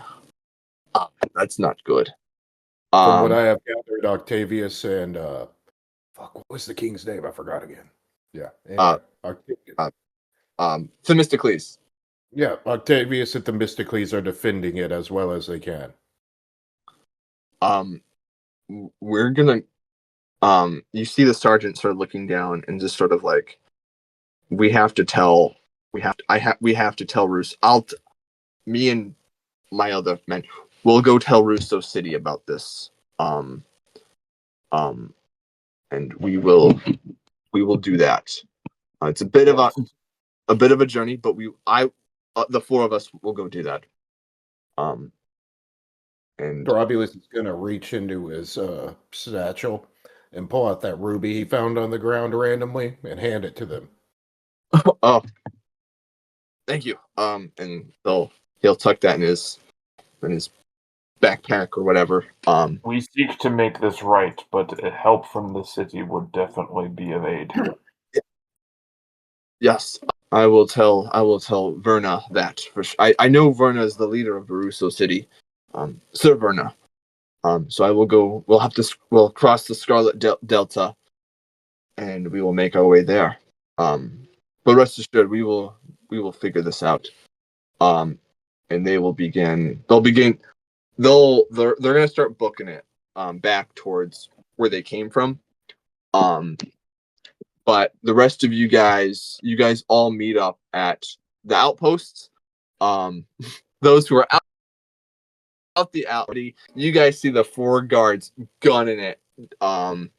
That's not good. From what I have gathered, Octavius and what was the king's name? I forgot again. Yeah. Anyway, Themistocles. Yeah, Octavius and Themistocles are defending it as well as they can. We're gonna you see the sergeant sort of looking down and just sort of like, we have to tell Roos. Me and my other men will go tell Russo City about this. And we will do that. It's a bit of a journey, but the 4 of us will go do that. And Thrybalus is going to reach into his satchel and pull out that ruby he found on the ground randomly and hand it to them. oh, thank you. And he'll tuck that in his backpack or whatever. We seek to make this right, but help from the city would definitely be of aid. Yes, I will tell Verna that. I know Verna is the leader of Baruso City, Sir Verna. So I will go. We'll cross the Scarlet Delta, and we will make our way there. But rest assured, we will figure this out. And they will begin. They're gonna start booking it back towards where they came from. But the rest of you guys all meet up at the outposts. Those who are out the alley, you guys see the 4 guards gunning it. The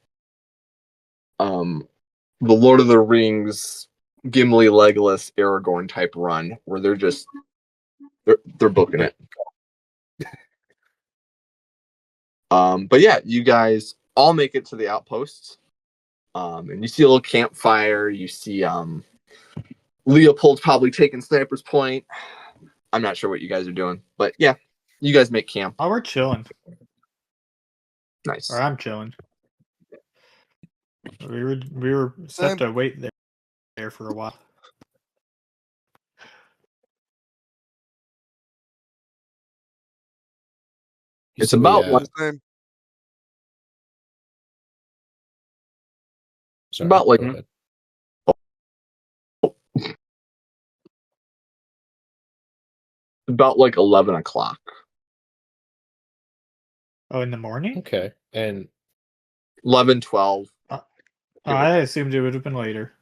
Lord of the Rings, Gimli, Legolas, Aragorn type run where they're booking it. But yeah, you guys all make it to the outposts. And you see a little campfire. You see Leopold's probably taking Sniper's Point. I'm not sure what you guys are doing, but yeah, you guys make camp. Oh, we're chilling. Nice. Or I'm chilling. We were set to wait there for a while. It's So we, about Same. sorry, about like- go ahead. about like 11 o'clock. Oh, in the morning? Okay, and 11, 12. I assumed it would have been later.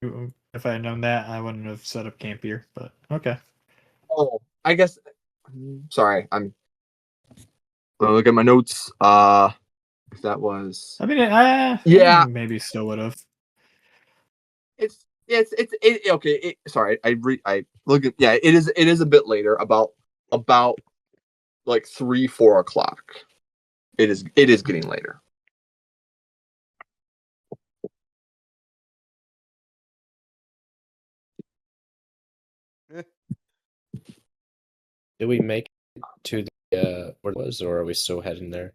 If I had known that, I wouldn't have set up camp here. But okay. Oh, I guess. Sorry, I'm gonna look at my notes. If that was. I mean, Yeah. maybe still would have. It's okay. Sorry, I look at. Yeah, it is a bit later. About like 3-4 o'clock. It is getting later. Did we make it to the where it was, or are we still heading there?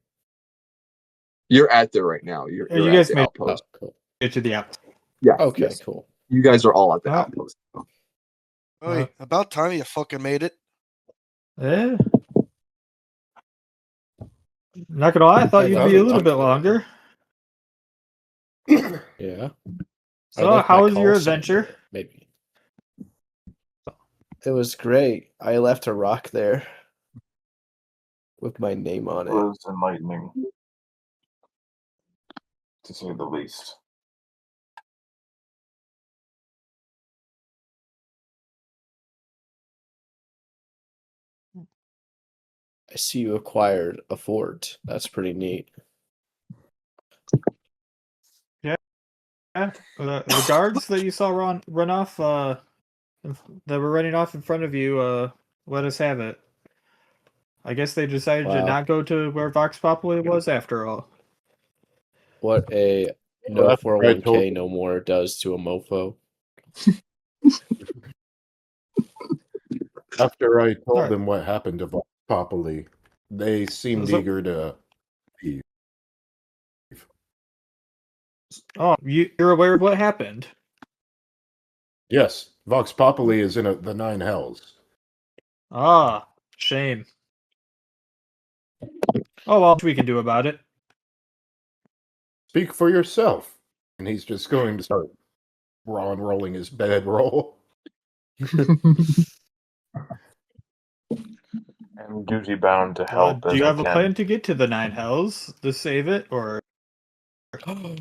You're at there right now. You're You at guys the made Oh, outpost. cool. it to the app. Yeah. Okay, yes. cool. You guys are all at the Oh. outpost. Hey, about time you fucking made it. Eh. Not gonna lie, I thought you'd be a little bit longer. Yeah. So, I left how my was your call sign adventure? there, maybe. It was great. I left a rock there with my name on It it. was enlightening, to say the least. I see you acquired a fort. That's pretty neat. Yeah, the guards that you saw run off, that were running off in front of you, let us have it. I guess they decided to Wow. not go to where Vox Populi was after all. What a no that's what I 401k told- no more does to a mofo. After I told Alright. them what happened to Vox Populi, they seemed So- eager to leave. Oh, you're aware of what happened? Yes, Vox Populi is in the Nine Hells. Ah, shame. Oh well, what we can do about it. Speak for yourself. And he's just going to start rolling his bedroll. I'm duty bound to help Do as you I have a can. plan to get to the Nine Hells to save it, or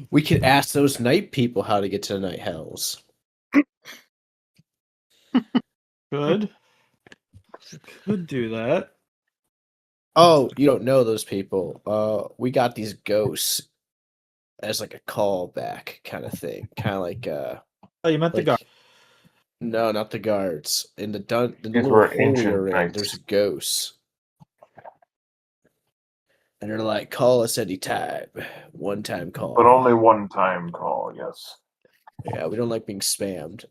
We could ask those night people how to get to the night hells. could do that? Oh, you don't know those people. We got these ghosts as like a callback kind of thing. Kind of like Oh, you meant the like guard. no, not the guards. In the the These little were hole ancient you're in, knights. there's ghosts. And they're like, call us anytime. One time call. But only one time call, yes. Yeah, we don't like being spammed.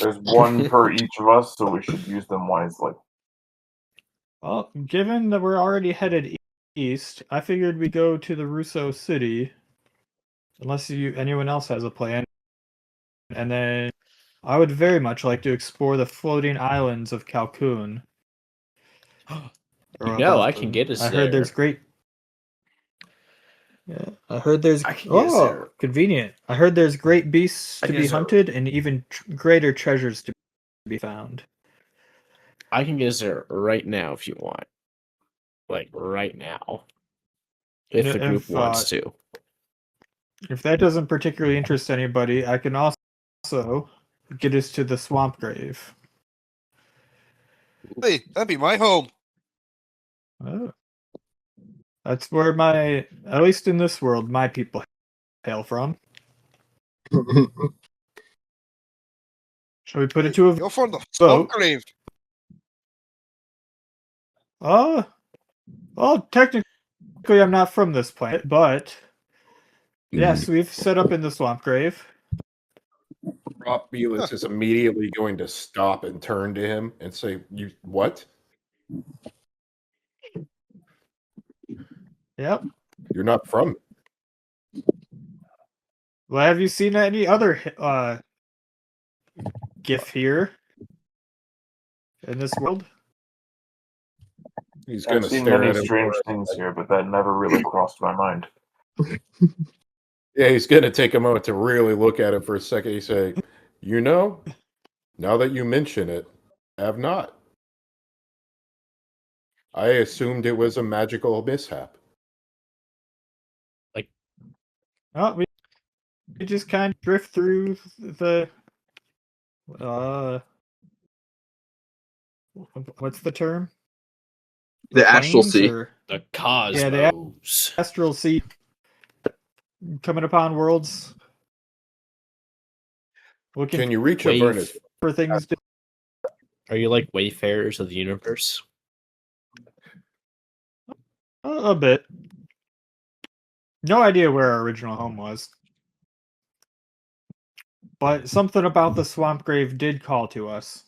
There's one per each of us, so we should use them wisely. Well, given that we're already headed east, I figured we go to the Russo City, unless anyone else has a plan. And then I would very much like to explore the floating islands of Calcoon. Or No, above I can them. get us I heard there's there. great. Yeah, I heard there's. I can get us Oh, there. convenient. I heard there's great beasts I to can be get us there. hunted and even greater treasures to be found. I can get us there right now if you want. Like right now. If the group wants to. If that doesn't particularly interest anybody, I can also get us to the Swamp Grave. Hey, that'd be my home. Oh. That's where at least in this world, my people hail from. Shall we put it to a You're from the vote? smoke grave. Well, technically, I'm not from this planet, but yes, we've set up in the Swamp Grave. Belus is immediately going to stop and turn to him and say, "You what? Yep. You're not from." Well, have you seen any other GIF here in this world? He's going I've to seen stare many at him. strange things here, but that never really crossed my mind. Yeah, he's going to take a moment to really look at it for a second. He say, "You know, now that you mention it, I have not. I assumed it was a magical mishap." Oh, we just kind of drift through the what's the term? The astral Planes sea. or The cosmos. Yeah, the astral sea, coming upon worlds, looking Can you reach Wave. Avernus? for things. Are you like wayfarers of the universe? A bit. No idea where our original home was. But something about the swamp grave did call to us.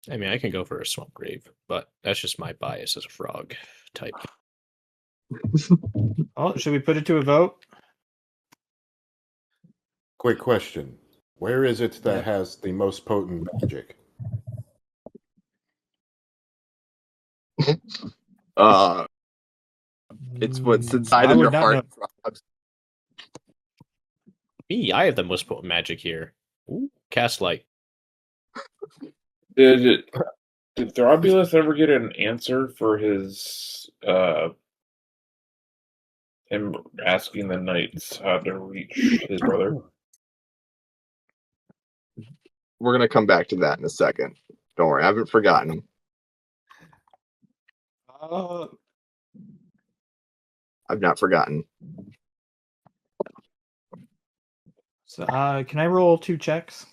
I mean, I can go for a swamp grave, but that's just my bias as a frog type. Oh, should we put it to a vote? Quick question. Where is it that Yep. has the most potent magic? It's what's Mm, inside I of would your not heart. know. Me, I have the most potent magic here. Ooh, cast light. Did Throbulus ever get an answer for his him asking the knights how to reach his brother? We're gonna come back to that in a second. Don't worry, I haven't forgotten. I've not forgotten. So, can I roll 2 checks?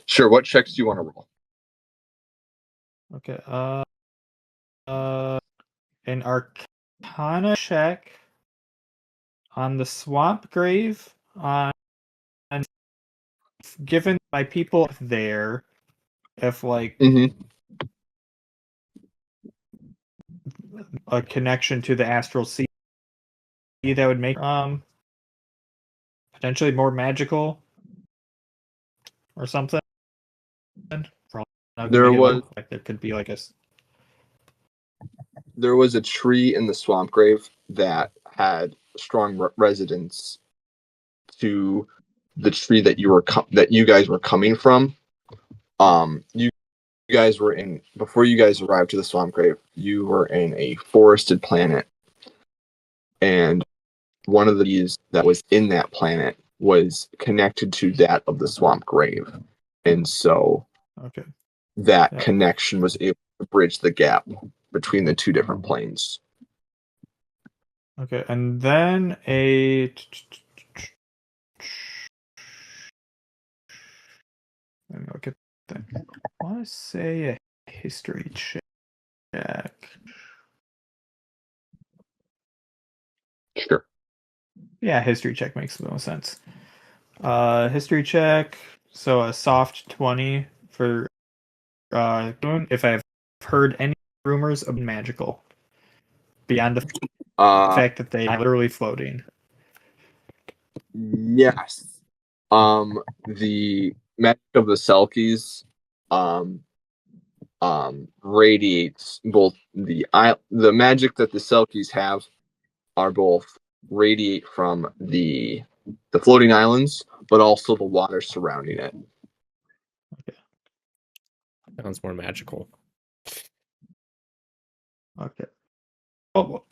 Sure, what checks do you want to roll? Okay. An Arcana check on the swamp grave. And given my people there, if like Mm-hmm. a connection to the astral sea that would make potentially more magical or something. Probably not gonna There make it was- look like there could be like a There was a tree in the swamp grave that had strong residence to the tree that you guys were coming from. You guys were in before you guys arrived to the swamp grave. You were in a forested planet, and one of the trees that was in that planet was connected to that of the swamp grave, and so okay. that Yeah. connection was able to bridge the gap between the two different planes. Okay, and then a let me look at that. I want to say a history check. Sure. Yeah, history check makes the most sense. History check. So a soft 20 for if I've heard any rumors of magical beyond the fact that they are literally floating. Yes. The magic of the Selkies radiates both the magic that the Selkies have are both radiate from the floating islands, but also the water surrounding it. Sounds more magical. Okay. Oh,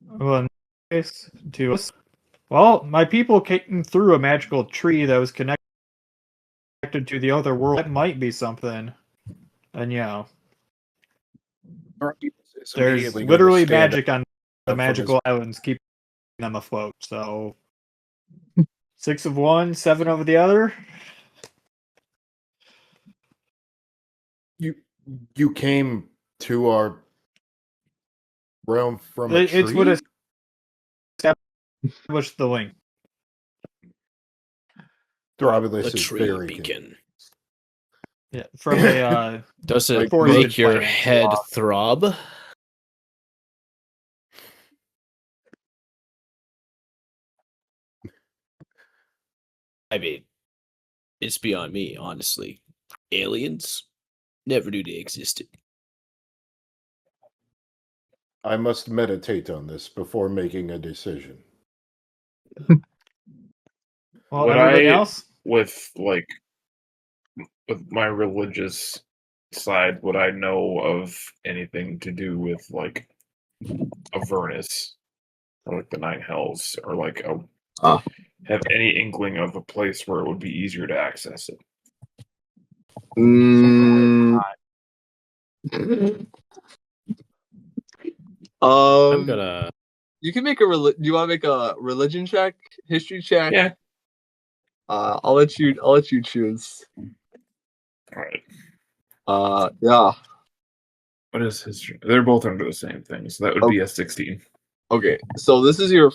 well, in case to us. Well, my people came through a magical tree that was connected to the other world. That might be something. And yeah, there's literally magic on the magical islands keeping them afloat. So 6 of one, 7 of the other. You came to our realm from a tree? It's what established the link. Throbulus The is tree very beacon. Yeah, from a Does it forested make your planet. head throb? I mean, it's beyond me, honestly. Aliens? Never knew they existed. I must meditate on this before making a decision. Well, Would everybody I- else? With my religious side, would I know of anything to do with like Avernus or like the Nine Hells or like have any inkling of a place where it would be easier to access it? I'm gonna. You can make do you want to make a religion check, history check? Yeah. I'll let you choose. All right. Yeah. What is history? They're both under the same thing, so that would be a 16. Okay, so this is your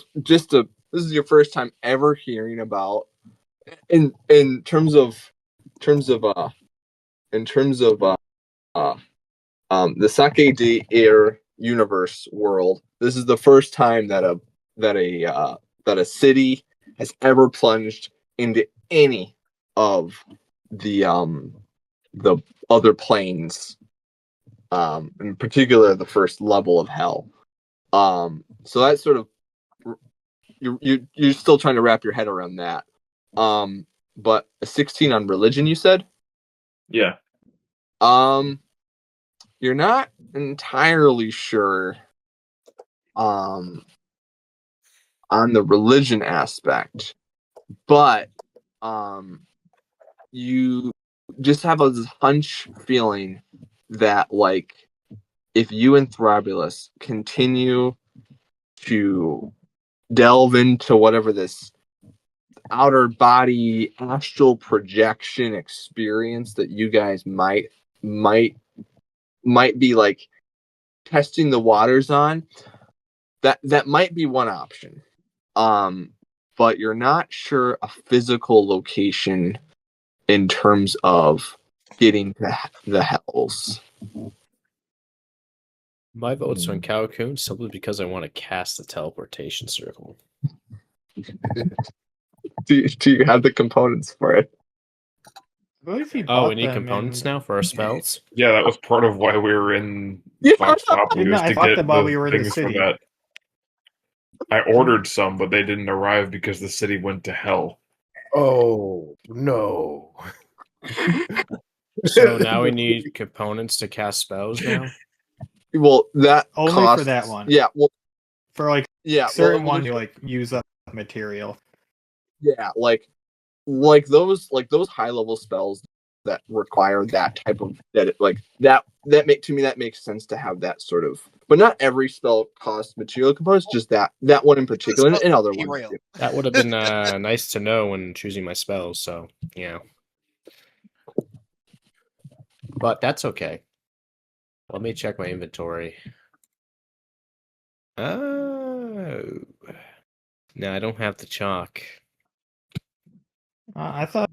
first time ever hearing about in terms of the Sake de Air universe world. This is the first time that a city has ever plunged into any of the other planes, in particular the first level of hell. So that's sort of you're still trying to wrap your head around that. But a 16 on religion, you said? Yeah. You're not entirely sure on the religion aspect, but you just have a hunch feeling that, like, if you and Thrabilus continue to delve into whatever this outer body astral projection experience that you guys might be like testing the waters on, that might be one option. But you're not sure a physical location in terms of getting to the hells. My vote's on Calhoun simply because I want to cast the teleportation circle. Do you have the components for it? I believe he Oh, bought we need them components in- now for our spells? Yeah, that was part of why we were in Yeah. Foxtopolis No, I to thought get that while the we were in the things for city. that. I ordered some, but they didn't arrive because the city went to hell. Oh no! So now we need components to cast spells now? Well, that Only costs, for that one. Yeah, well, For like yeah, certain well, ones, you like use up material. yeah, like those high level spells that require that type of that makes sense to have that sort of. But not every spell costs material components. Just that one in particular, and other ones. Derail. Too. That would have been nice to know when choosing my spells, so yeah. But that's okay. Let me check my inventory. Oh. No, I don't have the chalk. I thought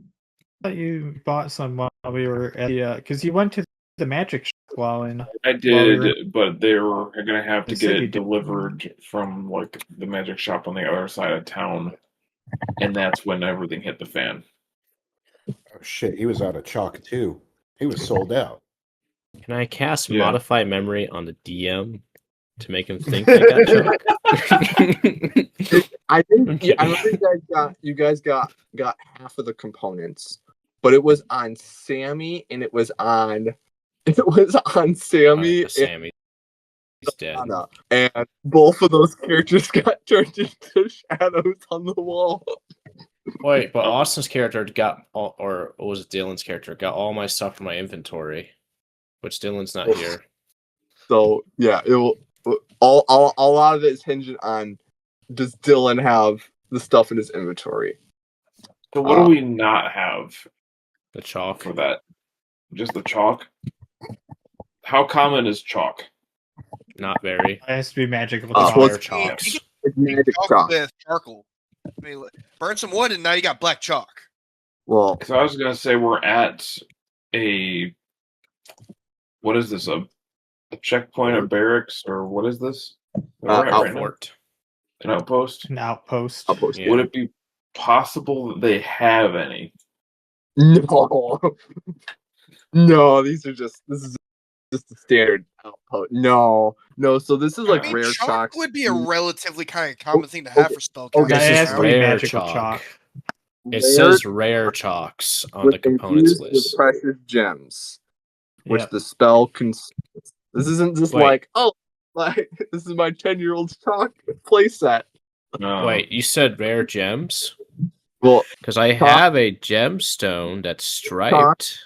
you bought some while we were at the because you went to the magic shop while in. I Well, we were did, but they were going to have to the get city, it didn't- delivered from like the magic shop on the other side of town, and that's when everything hit the fan. Oh shit! He was out of chalk too. He was sold out. Can I cast Yeah. Modify Memory on the DM to make him think I got chalk? I think Okay. I remember you guys got half of the components, but it was on Sammy and it was on Sammy and Sammy. He's dead. Anna, and both of those characters got turned into shadows on the wall. Wait, but Austin's character got all, or was it Dylan's character? Got all my stuff from my inventory, which Dylan's not here. So yeah, it will all a lot of it is hinging on, does Dylan have the stuff in his inventory? So what do we not have The chalk. for that? Just the chalk? How common is chalk? Not very. It has to be magical. Uh, chalk. well, Fire it's- chalks. It's magic Chalk chalk. with charcoal. I mean, burn some wood and now you got black chalk. Well, So I was going to say we're at a what is this? A checkpoint, a barracks, or what is this? Where we're at right now? Fort. An outpost. An outpost. I'll post Yeah. Would it be possible that they have any? No, no, this is just a standard outpost. No. So this is like I mean, rare chalk chalks. would be a relatively kind of common thing to have okay, for spell okay, That casting. has is to be rare magical chalk. chalk. It Rare says rare chalks on the with components infused with list. precious gems, which Yep. the spell can. This isn't just Wait. like, oh, like this is my 10-year-old chalk playset. No. Wait, you said rare gems? Well, Because I Chalk. have a gemstone that's striped.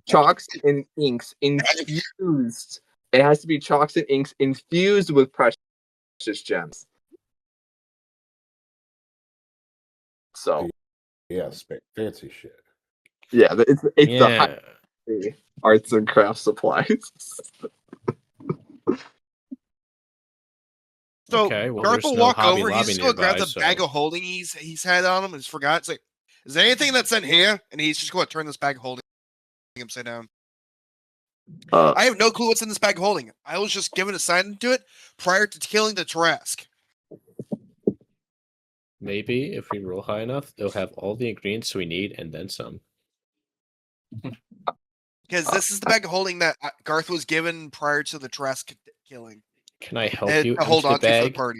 chalks and inks infused. It has to be chalks and inks infused with precious gems. So Yeah, fancy shit. yeah, it's the Yeah. high arts and craft supplies. So Okay, well, Garth there's will no walk Hobby over. He's Lobby just gonna grab nearby, the bag so- of holding he's had on him and he's forgot. It's like, is there anything that's in here? And he's just going to turn this bag of holding upside down. I have no clue what's in this bag of holding. I was just given a sign to it prior to killing the Trask. Maybe if we roll high enough, they'll have all the ingredients we need and then some. Because this is the bag of holding that Garth was given prior to the Trask killing. Can I help And you to hold empty on the to for the bag party.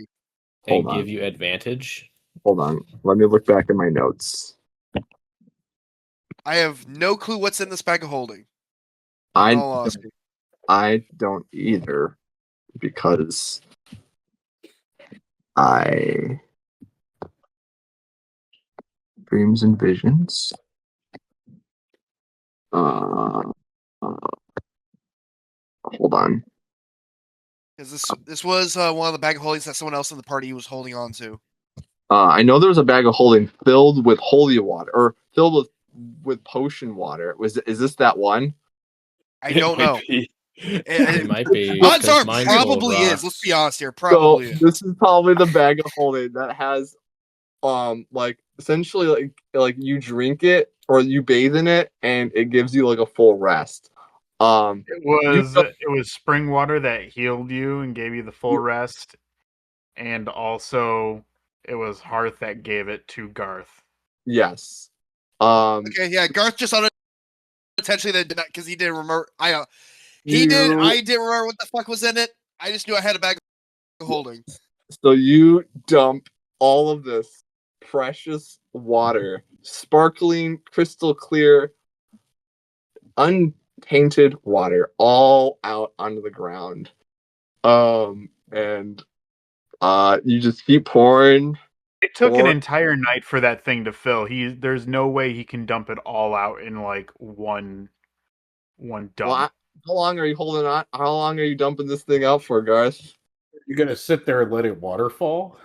and Hold on. give you advantage? Hold on. Let me look back at my notes. I have no clue what's in this bag of holding. I In all honesty. I don't either, because I dreams and visions. Hold on. Because this was one of the bag of holdings that someone else in the party was holding on to. I know there was a bag of holding filled with holy water, or filled with potion water. Is this that one? I don't know. It might be. Odds 'cause are mine's full of probably is. Let's rocks. be honest here. So Probably is. this is probably the bag of holding that has, like essentially like you drink it or you bathe in it and it gives you like a full rest. It was spring water that healed you and gave you the full rest, and also it was Hearth that gave it to Garth. Yes. Okay, yeah. Garth just unintentionally that did not because he didn't remember. He did. I didn't remember what the fuck was in it. I just knew I had a bag of holding. So you dump all of this precious water, sparkling, crystal clear, untainted water, all out onto the ground. And you just keep pouring. It took an Or- entire night for that thing to fill. There's no way he can dump it all out in like one dump. Well, how long are you holding on? How long are you dumping this thing out for, Garth? You're gonna sit there and let it waterfall?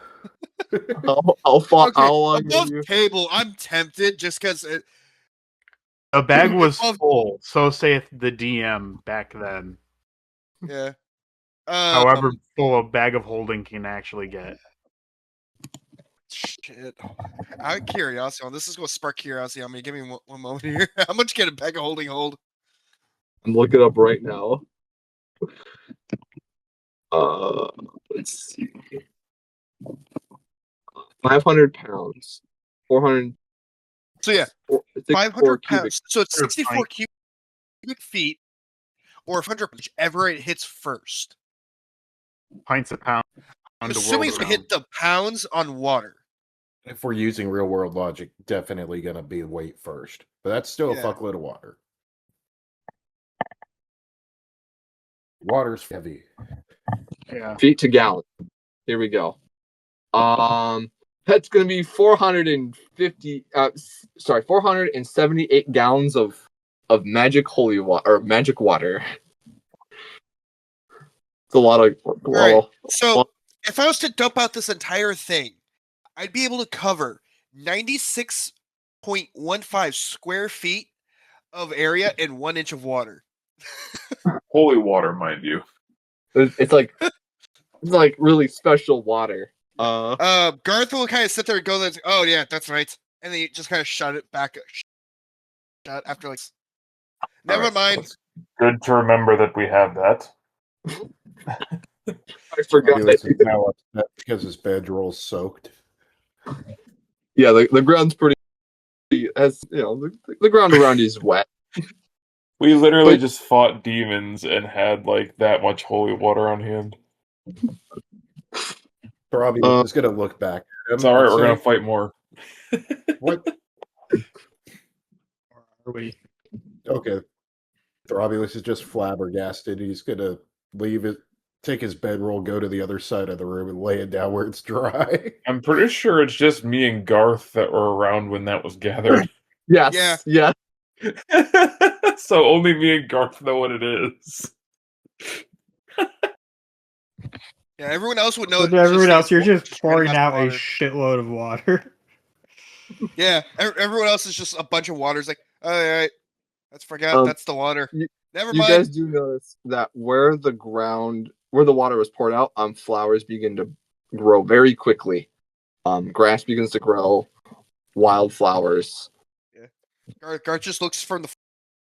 How Okay, long above are you? table, I'm tempted just because it. The bag was Above- full, so saith the DM back then. Yeah. However full a bag of holding can actually get. Shit. Out of curiosity, this is going to spark curiosity on me. Give me one moment here. How much can a bag of holding hold? I'm looking up right now. Let's see. 500 pounds. 400. So yeah, 64 500 cubic. pounds. So it's Or 64 pint. cubic feet, or 500, whichever it hits first. Pints a pound. I'm to assuming world it's going to hit the pounds on water. If we're using real world logic, definitely gonna be weight first. But that's still Yeah. a fuckload of water. Water's heavy. Yeah. Feet to gallon. Here we go. That's gonna be 450. 478 gallons of magic holy water or magic water. It's a lot of. Right. So if I was to dump out this entire thing, I'd be able to cover 96.15 square feet of area in 1 inch of water. Holy water, mind you. It's like really special water. Garth will kind of sit there and go, "Oh yeah, that's right," and then you just kind of shut it back. Shut after like. Never Alright, mind. it's good to remember that we have that. I forgot. Fabulous is now upset because his bedroll's soaked. Yeah, the ground's pretty. As you know, the ground around you is wet. We literally But- just fought demons and had like that much holy water on hand. Fabulous is gonna look back at him. It's alright, and we're gonna say, fight more. What? Are we? Okay. Fabulous is just flabbergasted. He's gonna leave it, take his bedroll, go to the other side of the room, and lay it down where it's dry. I'm pretty sure it's just me and Garth that were around when that was gathered. Yes. Yeah. Yeah. So only me and Garth know what it is. Yeah, everyone else would know. So it's to everyone just else, you're just straight pouring ass out a water. shitload of water. Yeah, everyone else is just a bunch of water. It's like, all right, let's forget that's the water. Never You mind. guys do notice that where the water was poured out, flowers begin to grow very quickly. Grass begins to grow, wildflowers. Garth just looks from the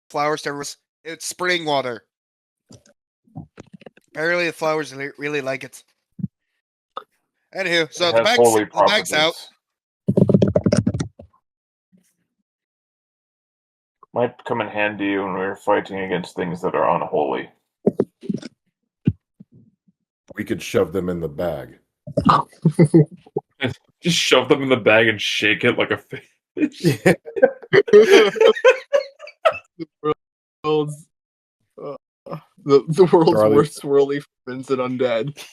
flowers to everyone's. It's spring water. Apparently, the flowers really like it. Anywho, so It the has holy bag's out. properties. Might come in handy when we're fighting against things that are unholy. We could shove them in the bag. Just shove them in the bag and shake it like a fish. World's, the world's Charlie. worst swirly for Vincent Undead.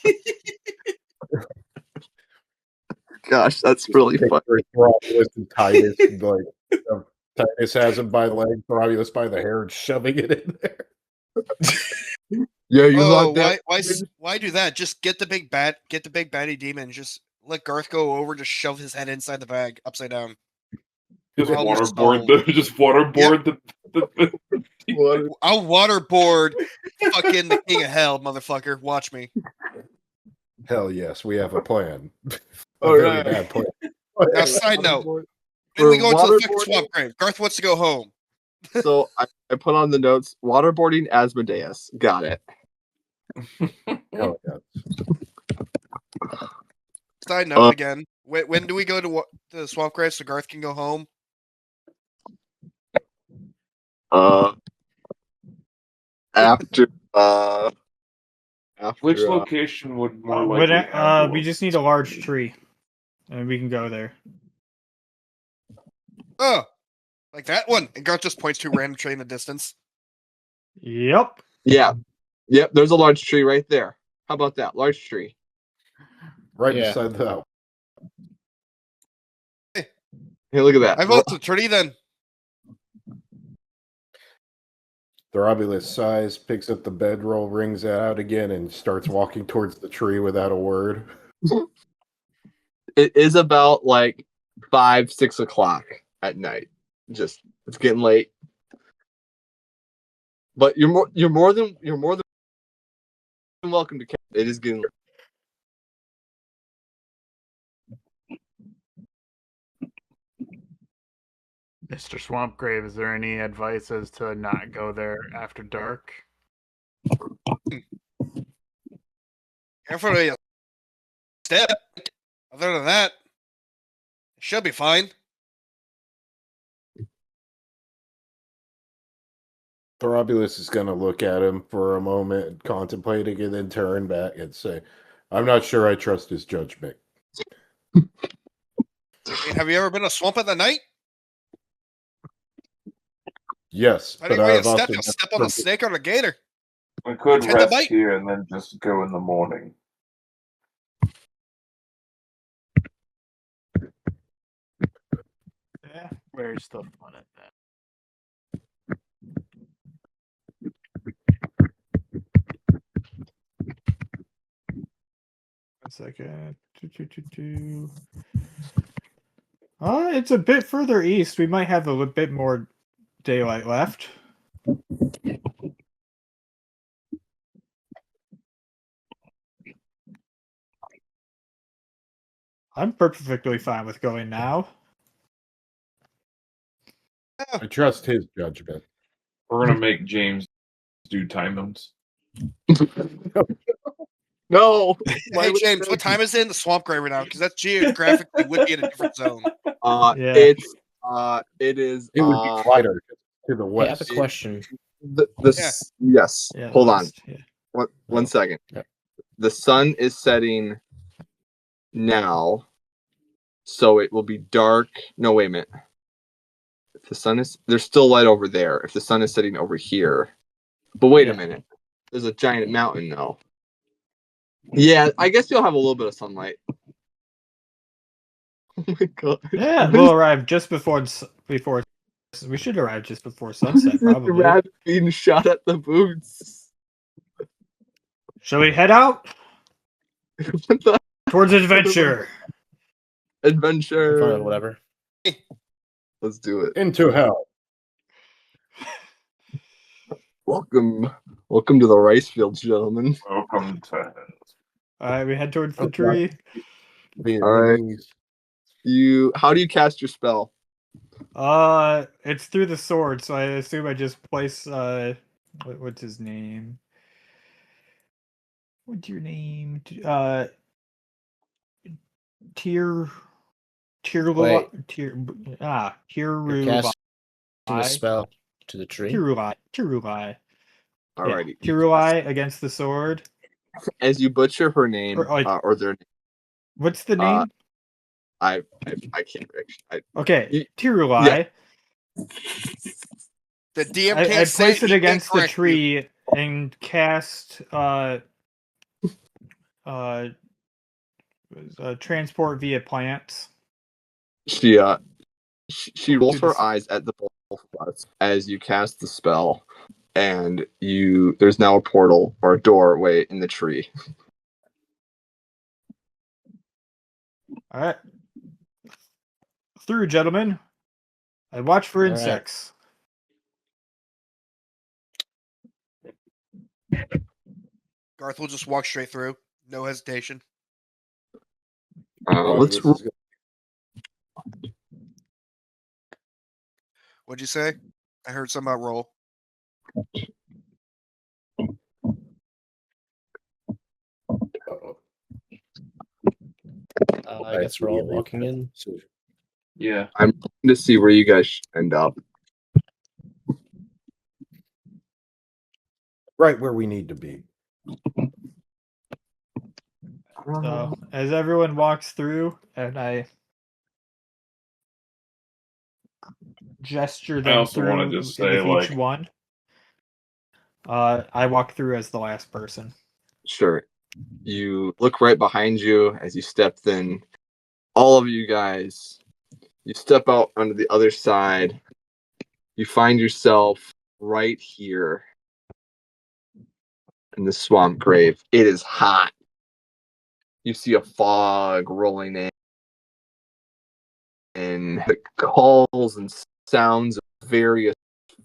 Gosh, that's really funny. Throbbulus and Titus, like Titus has him by the leg, Throbbulus by the hair, and shoving it in there. Yeah, you Oh, like that? why do that? Just get the big baddie demon. And just let Garth go over. Just shove his head inside the bag, upside down. Just Well, waterboard so- the just waterboard the What? I'll waterboard fucking the king of hell, motherfucker. Watch me. Hell yes, we have a plan. A All very right. bad plan. Now, side note, Waterboard. when we For go into the fucking waterboarding- swamp grave, Garth wants to go home. So I put on the notes waterboarding Asmodeus. Got it. Hell yes. Side note again. When do we go to the swamp grave so Garth can go home? After Which after, location would more likely But, handle we it? just need a large tree, and we can go there. Oh, like that one. And Garth just points to a random tree in the distance. Yep. yeah. Yep, there's a large tree right there. How about that? Large tree. Right Yeah. beside the Hey, look at that. I vote the tree then. Throbbulus sighs, picks up the bedroll, rings it out again, and starts walking towards the tree without a word. It is about like 5-6 o'clock at night. Just it's getting late. But you're more than welcome to camp. It is getting late. Mr. Swampgrave, is there any advice as to not go there after dark? Careful of your step. Other than that, it should be fine. Throbbulus is going to look at him for a moment, contemplating, and then turn back and say, I'm not sure I trust his judgment. I mean, have you ever been to a swamp at the night? Yes, but Depending where you I've also step, you'll step on a snake or a gator. We could Tend to rest bite. here and then just go in the morning. Yeah, where's the fun at that? One second. It's a bit further east. We might have a bit more daylight left. I'm perfectly fine with going now. I trust his judgment. We're gonna make James do time zones. No. Why Hey would- James, what time is it in the swamp grave right now? Because that geographically would be in a different zone. Yeah. It is It would be lighter to the Hey, I have west. a question. yes. Yeah, Hold on. yeah. One second. Yep. The sun is setting now, so it will be dark. No, wait a minute. If the sun is there's still light over there. If the sun is setting over here, but wait a minute. There's a giant mountain though. Yeah, I guess you'll have a little bit of sunlight. Oh my god. Yeah, we'll arrive just before. We should arrive just before sunset, probably. Rabbit being shot at the boots. Shall we head out What the towards adventure? adventure? Fine, whatever. Let's do it. Into hell. Welcome to the rice fields, gentlemen. Welcome to All right, we head towards the Okay. tree. Vietnamese. How do you cast your spell? It's through the sword, so I assume I just place what's his name? What's your name? Tier Wait. You're Kirubai. casting a spell to the tree. Kirubai. Alrighty. Yeah, Kirubai against the sword. As you butcher her name, Or, like- or their name, What's the name? I can't actually. Okay, Tirubai. The DM I can't say place it he can't against the correct you. tree and cast transport via plants. She rolls To the her eyes at the both of us as you cast the spell, and there's now a portal or a doorway in the tree. All right, through, gentlemen. I watch for All right. insects. Garth will just walk straight through, no hesitation. Let's This is good. What'd you say? I heard something about roll. I guess we're all walking in. Yeah. I'm looking to see where you guys end up. Right where we need to be. So as everyone walks through, and I gesture them also through wanna just say, with each like- one. I walk through as the last person. Sure. You look right behind you as you step in. All of you guys, you step out onto the other side. You find yourself right here in the swamp grave. It is hot. You see a fog rolling in, and the calls and sounds of various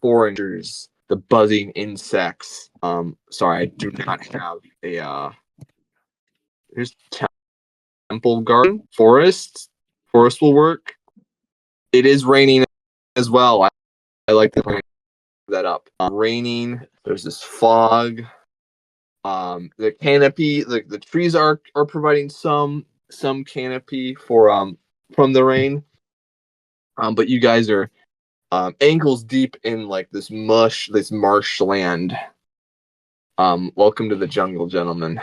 foragers, the buzzing insects. Sorry, I do not have a here's temple garden, forest. Forest will work. It is raining as well. I like to bring that up. Raining. There's this fog. The canopy, the trees are providing some canopy for from the rain. But you guys are ankles deep in like this marshland. Welcome to the jungle, gentlemen.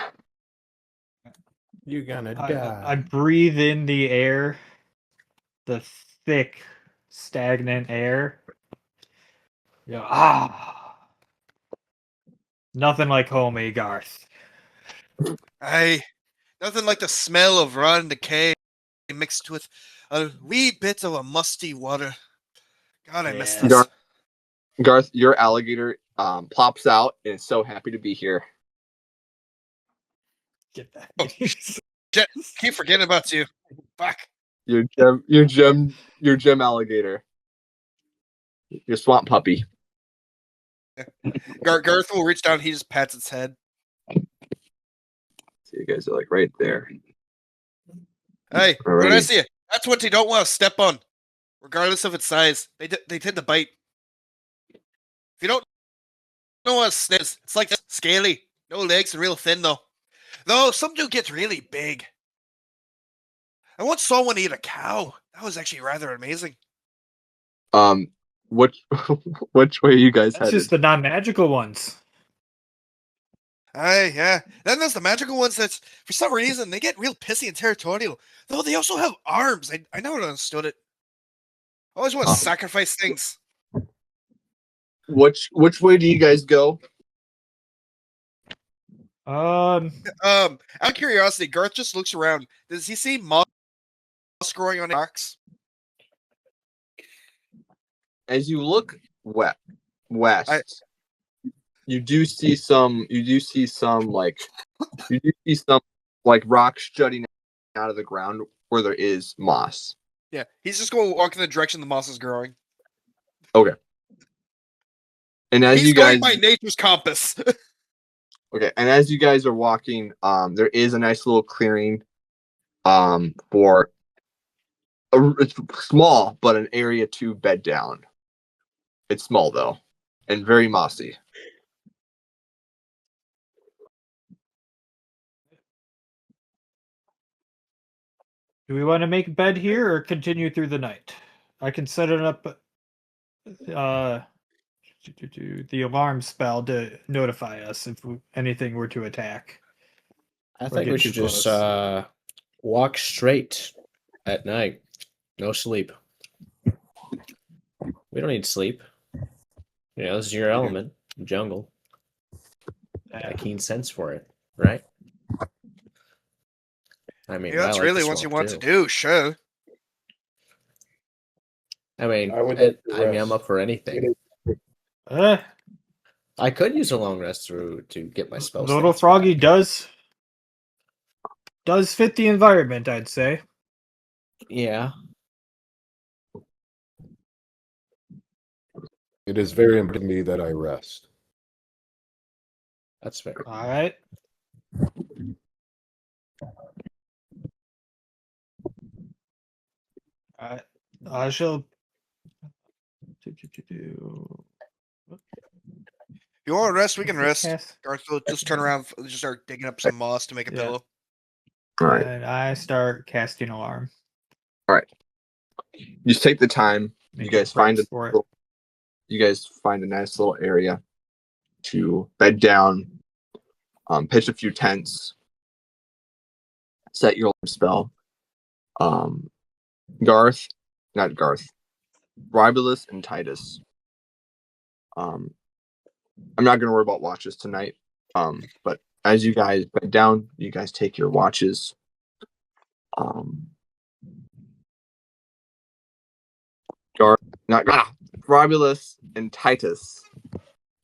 You're gonna I die. breathe in the air, the thick, stagnant air. Nothing like home, Garth. Nothing like the smell of rotten decay mixed with a wee bit of a musty water. God, I miss Yeah. this. Garth, your alligator plops out and is so happy to be here. Get that. Oh, Keep forgetting about you. Fuck. Your gem alligator. Your swamp puppy. Garth will reach down. He just pats its head. So you guys are like right there. Hey, what did I Alrighty. see? That's what you don't want to step on, regardless of its size. They tend to bite. If you don't know what a snake is, it's like this, scaly, no legs, and real thin though. Though some do get really big. I once saw one eat a cow. That was actually rather amazing. Which which way are you guys That's headed? just the non-magical ones. Yeah. Then there's the magical ones that, for some reason, they get real pissy and territorial. Though they also have arms. I never understood it. I always want to sacrifice things. Which way do you guys go? Out of curiosity, Garth just looks around. Does he see moss growing on rocks? As you look west, you do see some like rocks jutting out of the ground where there is moss. Yeah, he's just going to walk in the direction the moss is growing. Okay. And as He's you going guys by nature's compass. Okay, and as you guys are walking, there is a nice little clearing, for it's small, but an area to bed down. It's small though, and very mossy. Do we want to make bed here or continue through the night? I can set it up. The alarm spell to notify us if anything were to attack. I Or think get we too should just close. walk straight at night. No sleep. We don't need sleep. You know, this is your element, jungle. Got a keen sense for it, right? I mean, Yeah, I that's like really the what you swamp want to too. do. Sure. I mean, I would like to I'm rest. up for anything. Uh, I could use a long rest to get my spell Little stats Froggy back. does fit the environment, I'd say. Yeah. It is very important to me that I rest. That's fair. All right. All right. I shall. If you want to rest, we can rest. Cast- Garfield, just turn around, just start digging up some moss to make a Yeah. pillow. All right. And I start casting alarm. You just take the time. You Make guys a find break for it. a nice little area to bed down, pitch a few tents, set your alarm spell. Ribulus and Titus. I'm not going to worry about watches tonight. But as you guys bed down, you guys take your watches. Ribulus and Titus.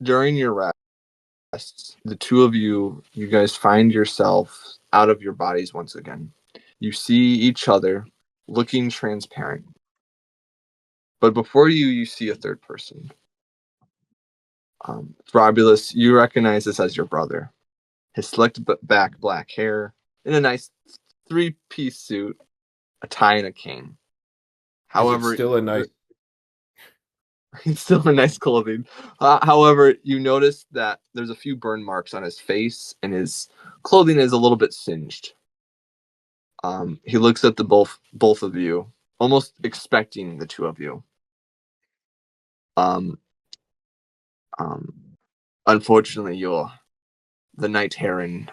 During your rest, the two of you guys find yourself out of your bodies once again. You see each other looking transparent. But before you see a third person. Ribulus, you recognize this as your brother. His slicked back black hair, in a nice 3-piece suit, a tie and a cane. However, Still a nice. it's still in nice clothing. However, you notice that there's a few burn marks on his face, and his clothing is a little bit singed. He looks at the both of you, almost expecting the two of you. Unfortunately, the Night Heron.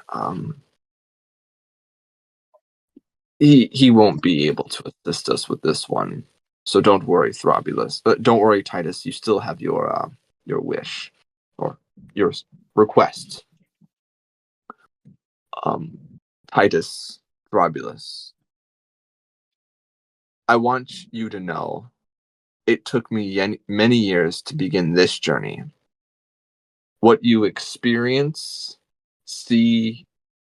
He won't be able to assist us with this one. So don't worry, Throbulus. But don't worry, Titus. You still have your wish or your request. Titus, Throbulus. I want you to know it took me many years to begin this journey. What you experience, see,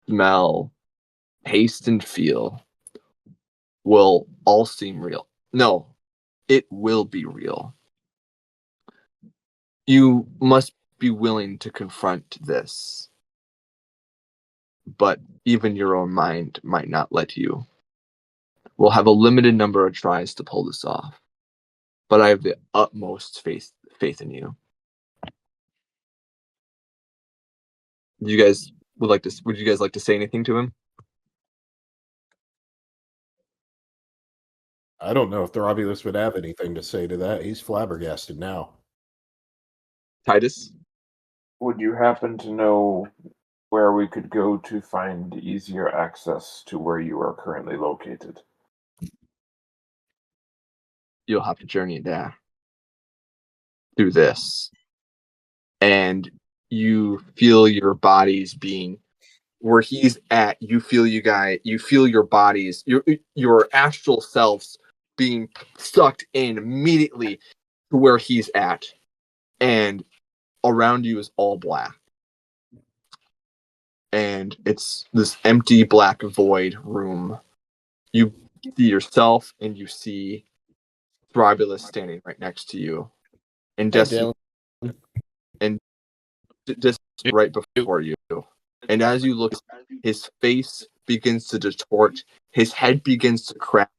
smell, taste, and feel will all seem real. No, it will be real. You must be willing to confront this. But even your own mind might not let you. We'll have a limited number of tries to pull this off. But I have the utmost faith in you. Would you guys like to say anything to him? I don't know if Throbulus would have anything to say to that. He's flabbergasted now. Titus? Would you happen to know where we could go to find easier access to where you are currently located? You'll have to journey there. Through this. And you feel your bodies being where he's at. You feel your bodies, your astral selves being sucked in immediately to where he's at. And around you is all black. And it's this empty black void room. You see yourself and you see Throbulus standing right next to you. And Hey, just Dylan. right before you. And as you look, his face begins to distort, his head begins to crack,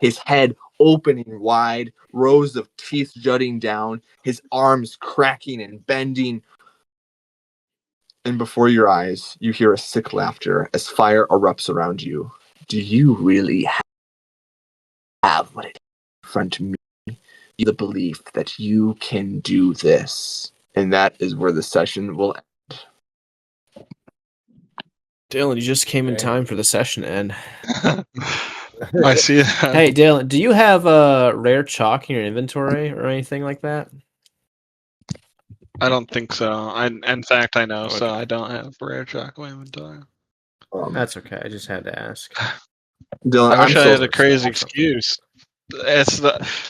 his head opening wide, rows of teeth jutting down, his arms cracking and bending. And before your eyes, you hear a sick laughter as fire erupts around you. Do you really have what it is in front of me? The belief that you can do this. And that is where the session will end. Dylan, you just came in Damn. time for the session to end. I see that. Hey, Dylan, do you have a rare chalk in your inventory or anything like that? I don't think so. In fact, I know, so Okay. I don't have rare chocolate inventory. That's okay. I just had to ask. Dylan, I wish I'm I so had a crazy sorry. excuse.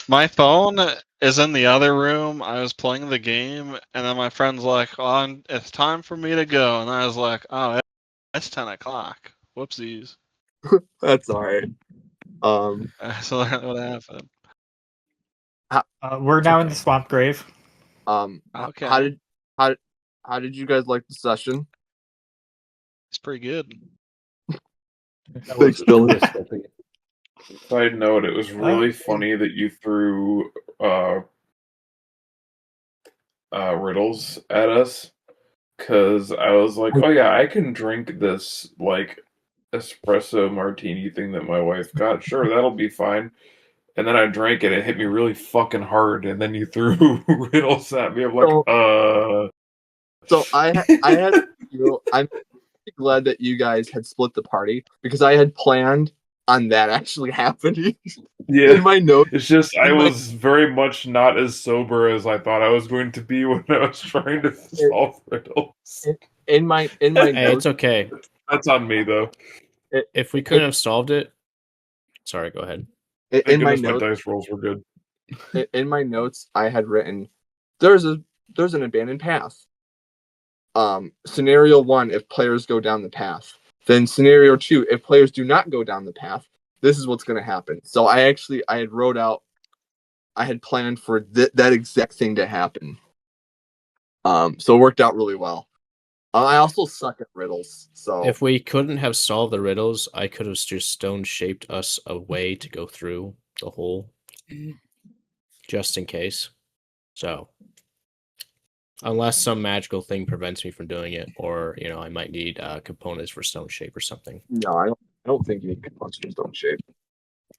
My phone is in the other room. I was playing the game, and then my friend's like, "Oh, it's time for me to go," and I was like, "Oh, it's 10 o'clock. Whoopsies." That's all right. So that's what happened. We're now in okay. the swamp grave. Okay, How did you guys like the session? it's pretty good. Thanks, Dylan. Side note, it was really funny that you threw riddles at us, because I was like, oh yeah, I can drink this like espresso martini thing that my wife got. Sure, that'll be fine. And then I drank it. It hit me really fucking hard. And then you threw riddles at me. I'm like, So I had, I'm glad that you guys had split the party because I had planned on that actually happening. Yeah. In my notes, it's just I was very much not as sober as I thought I was going to be when I was trying to solve riddles. in my Hey, notes, it's okay. That's on me though. If we couldn't have solved it, sorry, go ahead. Thank in my goodness my notes, dice rolls were good. in my notes, I had written there's an abandoned path. Scenario 1, if players go down the path. Then scenario 2, if players do not go down the path, this is what's going to happen. So I had planned for that exact thing to happen. So it worked out really well. I also suck at riddles, so If we couldn't have solved the riddles, I could have just stone shaped us a way to go through the hole, just in case. So, unless some magical thing prevents me from doing it, or I might need components for stone shape or something. no, I don't think you need components for stone shape.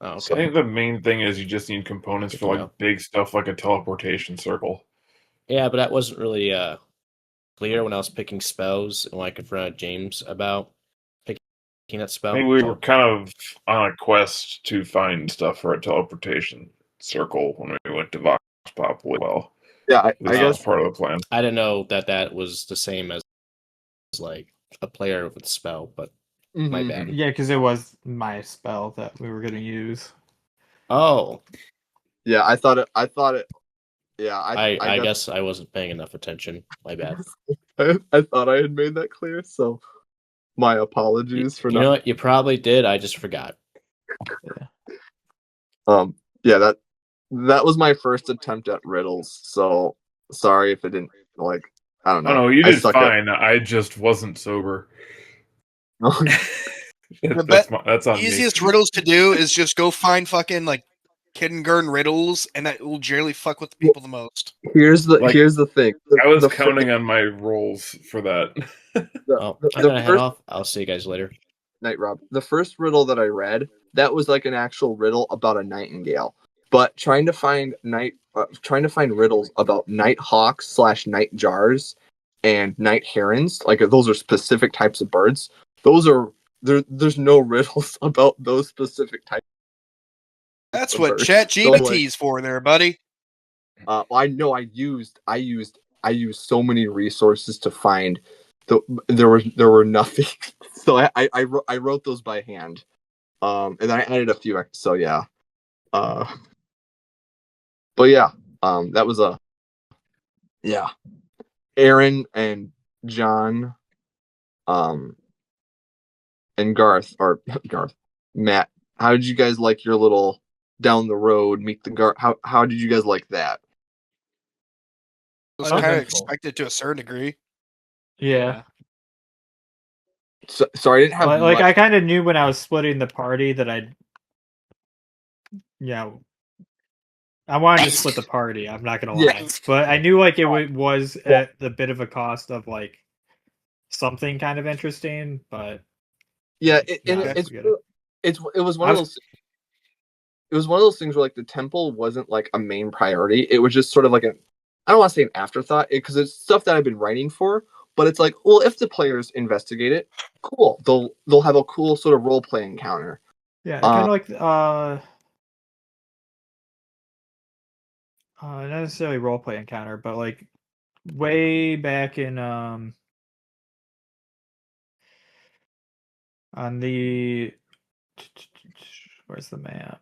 Oh, So I okay. think the main thing is you just need components Good for to like know. big stuff like a teleportation circle. Yeah, but that wasn't really clear when I was picking spells and when I confronted James about picking that spell. I think we So- were kind of on a quest to find stuff for a teleportation circle when we went to Vox Pop. Well, Yeah, I this guess was part of the plan. I didn't know that was the same as like a player with a spell, but my Mhm. bad. Yeah, because it was my spell that we were going to use. Oh, Yeah, I thought it. Yeah, I guess I wasn't paying enough attention. My bad. I thought I had made that clear. So my apologies for You know what? You probably did. I just forgot. Yeah, that was my first attempt at riddles. So sorry if it didn't I don't know. No, you I did suck fine. I just wasn't sober. The That's on easiest me. riddles to do is just go find fucking like kindergarten riddles, and that will generally fuck with the people the most. Here's the Like, thing. I was The counting on my rolls for that. Oh, I'm gonna head off. I'll see you guys later. Night Rob. The first riddle that I read, that was like an actual riddle about a nightingale. But trying to find riddles about night hawks / night jars and night herons, like those are specific types of birds. Those are there's no riddles about those specific types. That's of what birds. ChatGPT's for, there, buddy. I know I used so many resources to find. There were nothing. So I wrote those by hand. And then I added a few. So yeah. But yeah, that was Aaron and John, and Matt. How did you guys like your little down the road meet the Garth? How did you guys like that? It was Oh, kind of eventful. expected to a certain degree. Yeah. So I didn't have like much. I kind of knew when I was splitting the party that I wanted to split the party. I'm not gonna lie, Yeah. but I knew like it was at the bit of a cost of like something kind of interesting. But Yeah, no, and we get it. it was one of those. It was one of those things where like the temple wasn't like a main priority. It was just sort of like I don't want to say an afterthought because it's stuff that I've been writing for. But it's like, well, if the players investigate it, cool. They'll have a cool sort of role play encounter. Yeah, kind of like not necessarily role play encounter, but like way back in on the where's the map?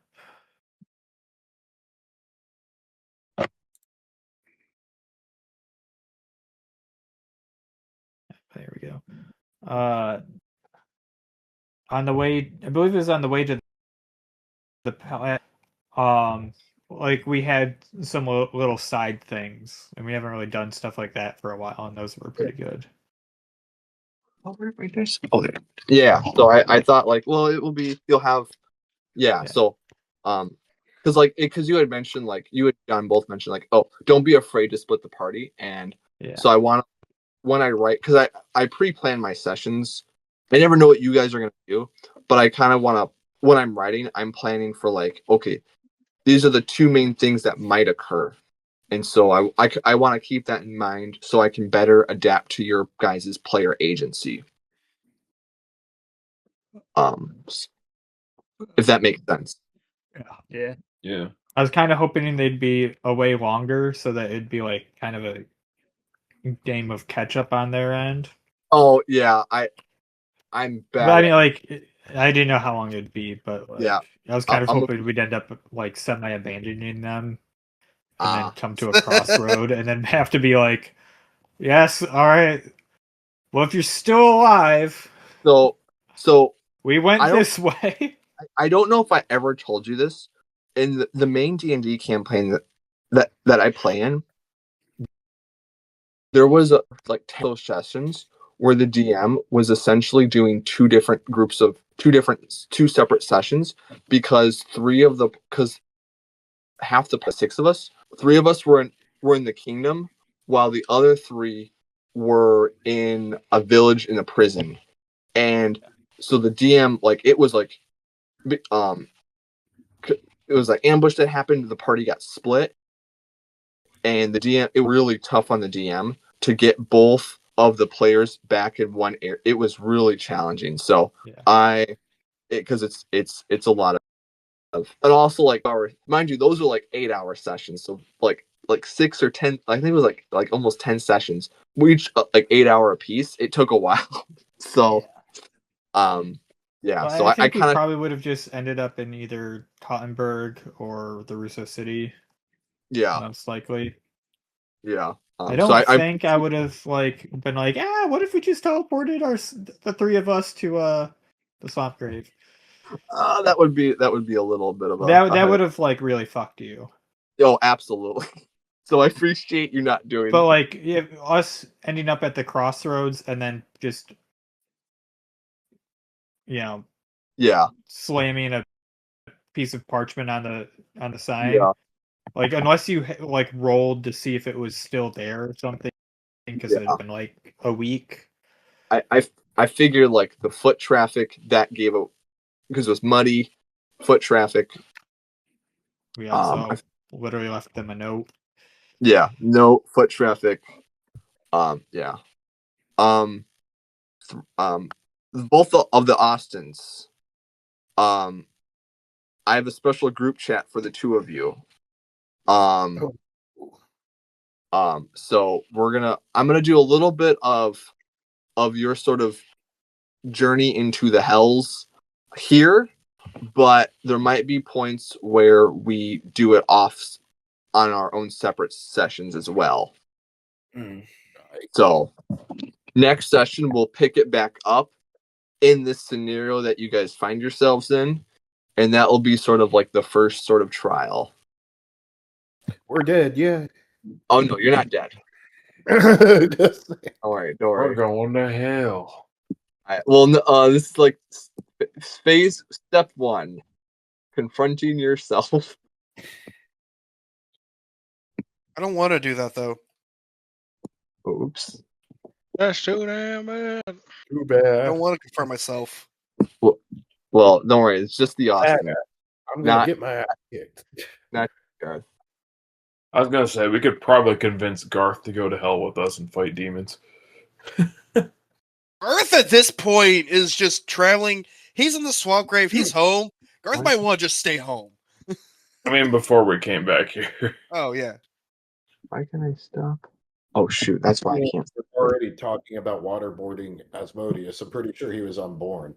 There we go. On the way, I believe it was on the way to the palette. Like we had some little side things, and we haven't really done stuff like that for a while, and those were pretty good. Oh, where did I Oh, there. Yeah. So I thought like, well, it will be you'll have, yeah. So, because like because you had mentioned like you and John both mentioned like, oh, don't be afraid to split the party, and Yeah. so I want when I write because I pre-plan my sessions. I never know what you guys are gonna do, but I kind of want to when I'm writing, I'm planning for like, okay, these are the two main things that might occur. And so I want to keep that in mind so I can better adapt to your guys' player agency. If that makes sense. Yeah. Yeah. I was kind of hoping they'd be away longer so that it'd be like kind of a game of catch up on their end. Oh yeah, I'm bad. But I mean, like, I didn't know how long it'd be, but like, Yeah. I was kind of hoping we'd end up like semi-abandoning them, and then come to a crossroad, and then have to be like, yes, all right. Well, if you're still alive, so we went this way. I don't know if I ever told you this. In the main D&D campaign that I play in, there was like 10 sessions where the DM was essentially doing two separate sessions because half the 6 of us, 3 of us were in the kingdom while the other 3 were in a village in a prison. And so the DM like it was like ambush that happened, the party got split, and the DM it was really tough on the DM to get both of the players back in one area. It was really challenging. So yeah. Because it's a lot of and also like mind you, those are like 8-hour sessions. So like 6 or 10, I think it was like almost 10 sessions, each like 8-hour a piece. It took a while. So yeah. Well, so I think I kind of probably would have just ended up in either Tottenberg or the Russo City. Yeah. Most likely. Yeah. I don't think I would have like been like, what if we just teleported the 3 of us to the Swamp Grave? That would be a little bit of a that would have like really fucked you. Oh, absolutely. So I appreciate you not doing. But like us ending up at the crossroads and then just slamming a piece of parchment on the sign. Yeah. Like unless you like rolled to see if it was still there or something, because it had been like a week. I figured like the foot traffic that gave a because it was muddy foot traffic. We also literally left them a note. Yeah, no foot traffic. Yeah. Both of the Austins. I have a special group chat for the 2 of you. So I'm gonna do a little bit of your sort of journey into the hells here, but there might be points where we do it off on our own separate sessions as well. So next session we'll pick it back up in this scenario that you guys find yourselves in, and that will be sort of like the first sort of trial. We're dead, yeah. Oh no, you're not dead. Don't worry. We're going to hell. Well, this is like phase step 1, confronting yourself. I don't want to do that though. Oops. That's too damn bad. Too I bad. don't want to confront myself. Well, don't worry. It's just the Austin. I'm Not- gonna get my ass kicked. Garth. I was gonna say we could probably convince Garth to go to hell with us and fight demons. Garth at this point is just traveling. He's in the swamp grave. He's home. Garth might want to just stay home. I mean, before we came back here. Oh yeah. Why can I stop? Oh shoot, that's why I can't. We're already talking about waterboarding Asmodeus. I'm pretty sure he was on board.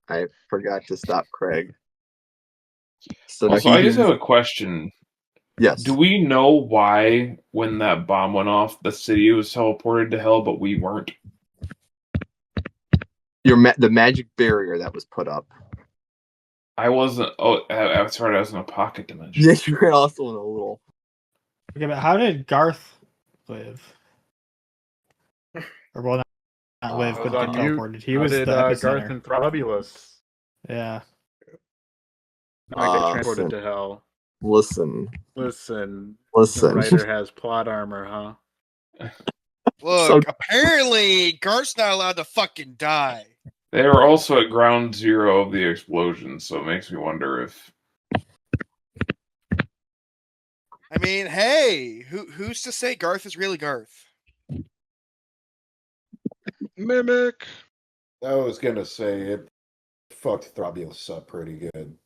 I forgot to stop Craig. So Also, now I he just can- have a question. yes. Do we know why, when that bomb went off, the city was teleported to hell, but we weren't? The magic barrier that was put up. I wasn't. Oh, that's right. I was in a pocket dimension. Yeah, you were also in a little. Okay, but how did Garth live? Or well, not live, I but was get on mute. teleported. He How was did the Garth epicenter. and Throbulus Yeah. not get transported to hell? Listen. The Listen. writer has plot armor, huh? Look, apparently Garth's not allowed to fucking die. They were also at ground zero of the explosion, so it makes me wonder if. I mean, hey, who's to say Garth is really Garth? Mimic. I was gonna say it fucked Throbulus up pretty good.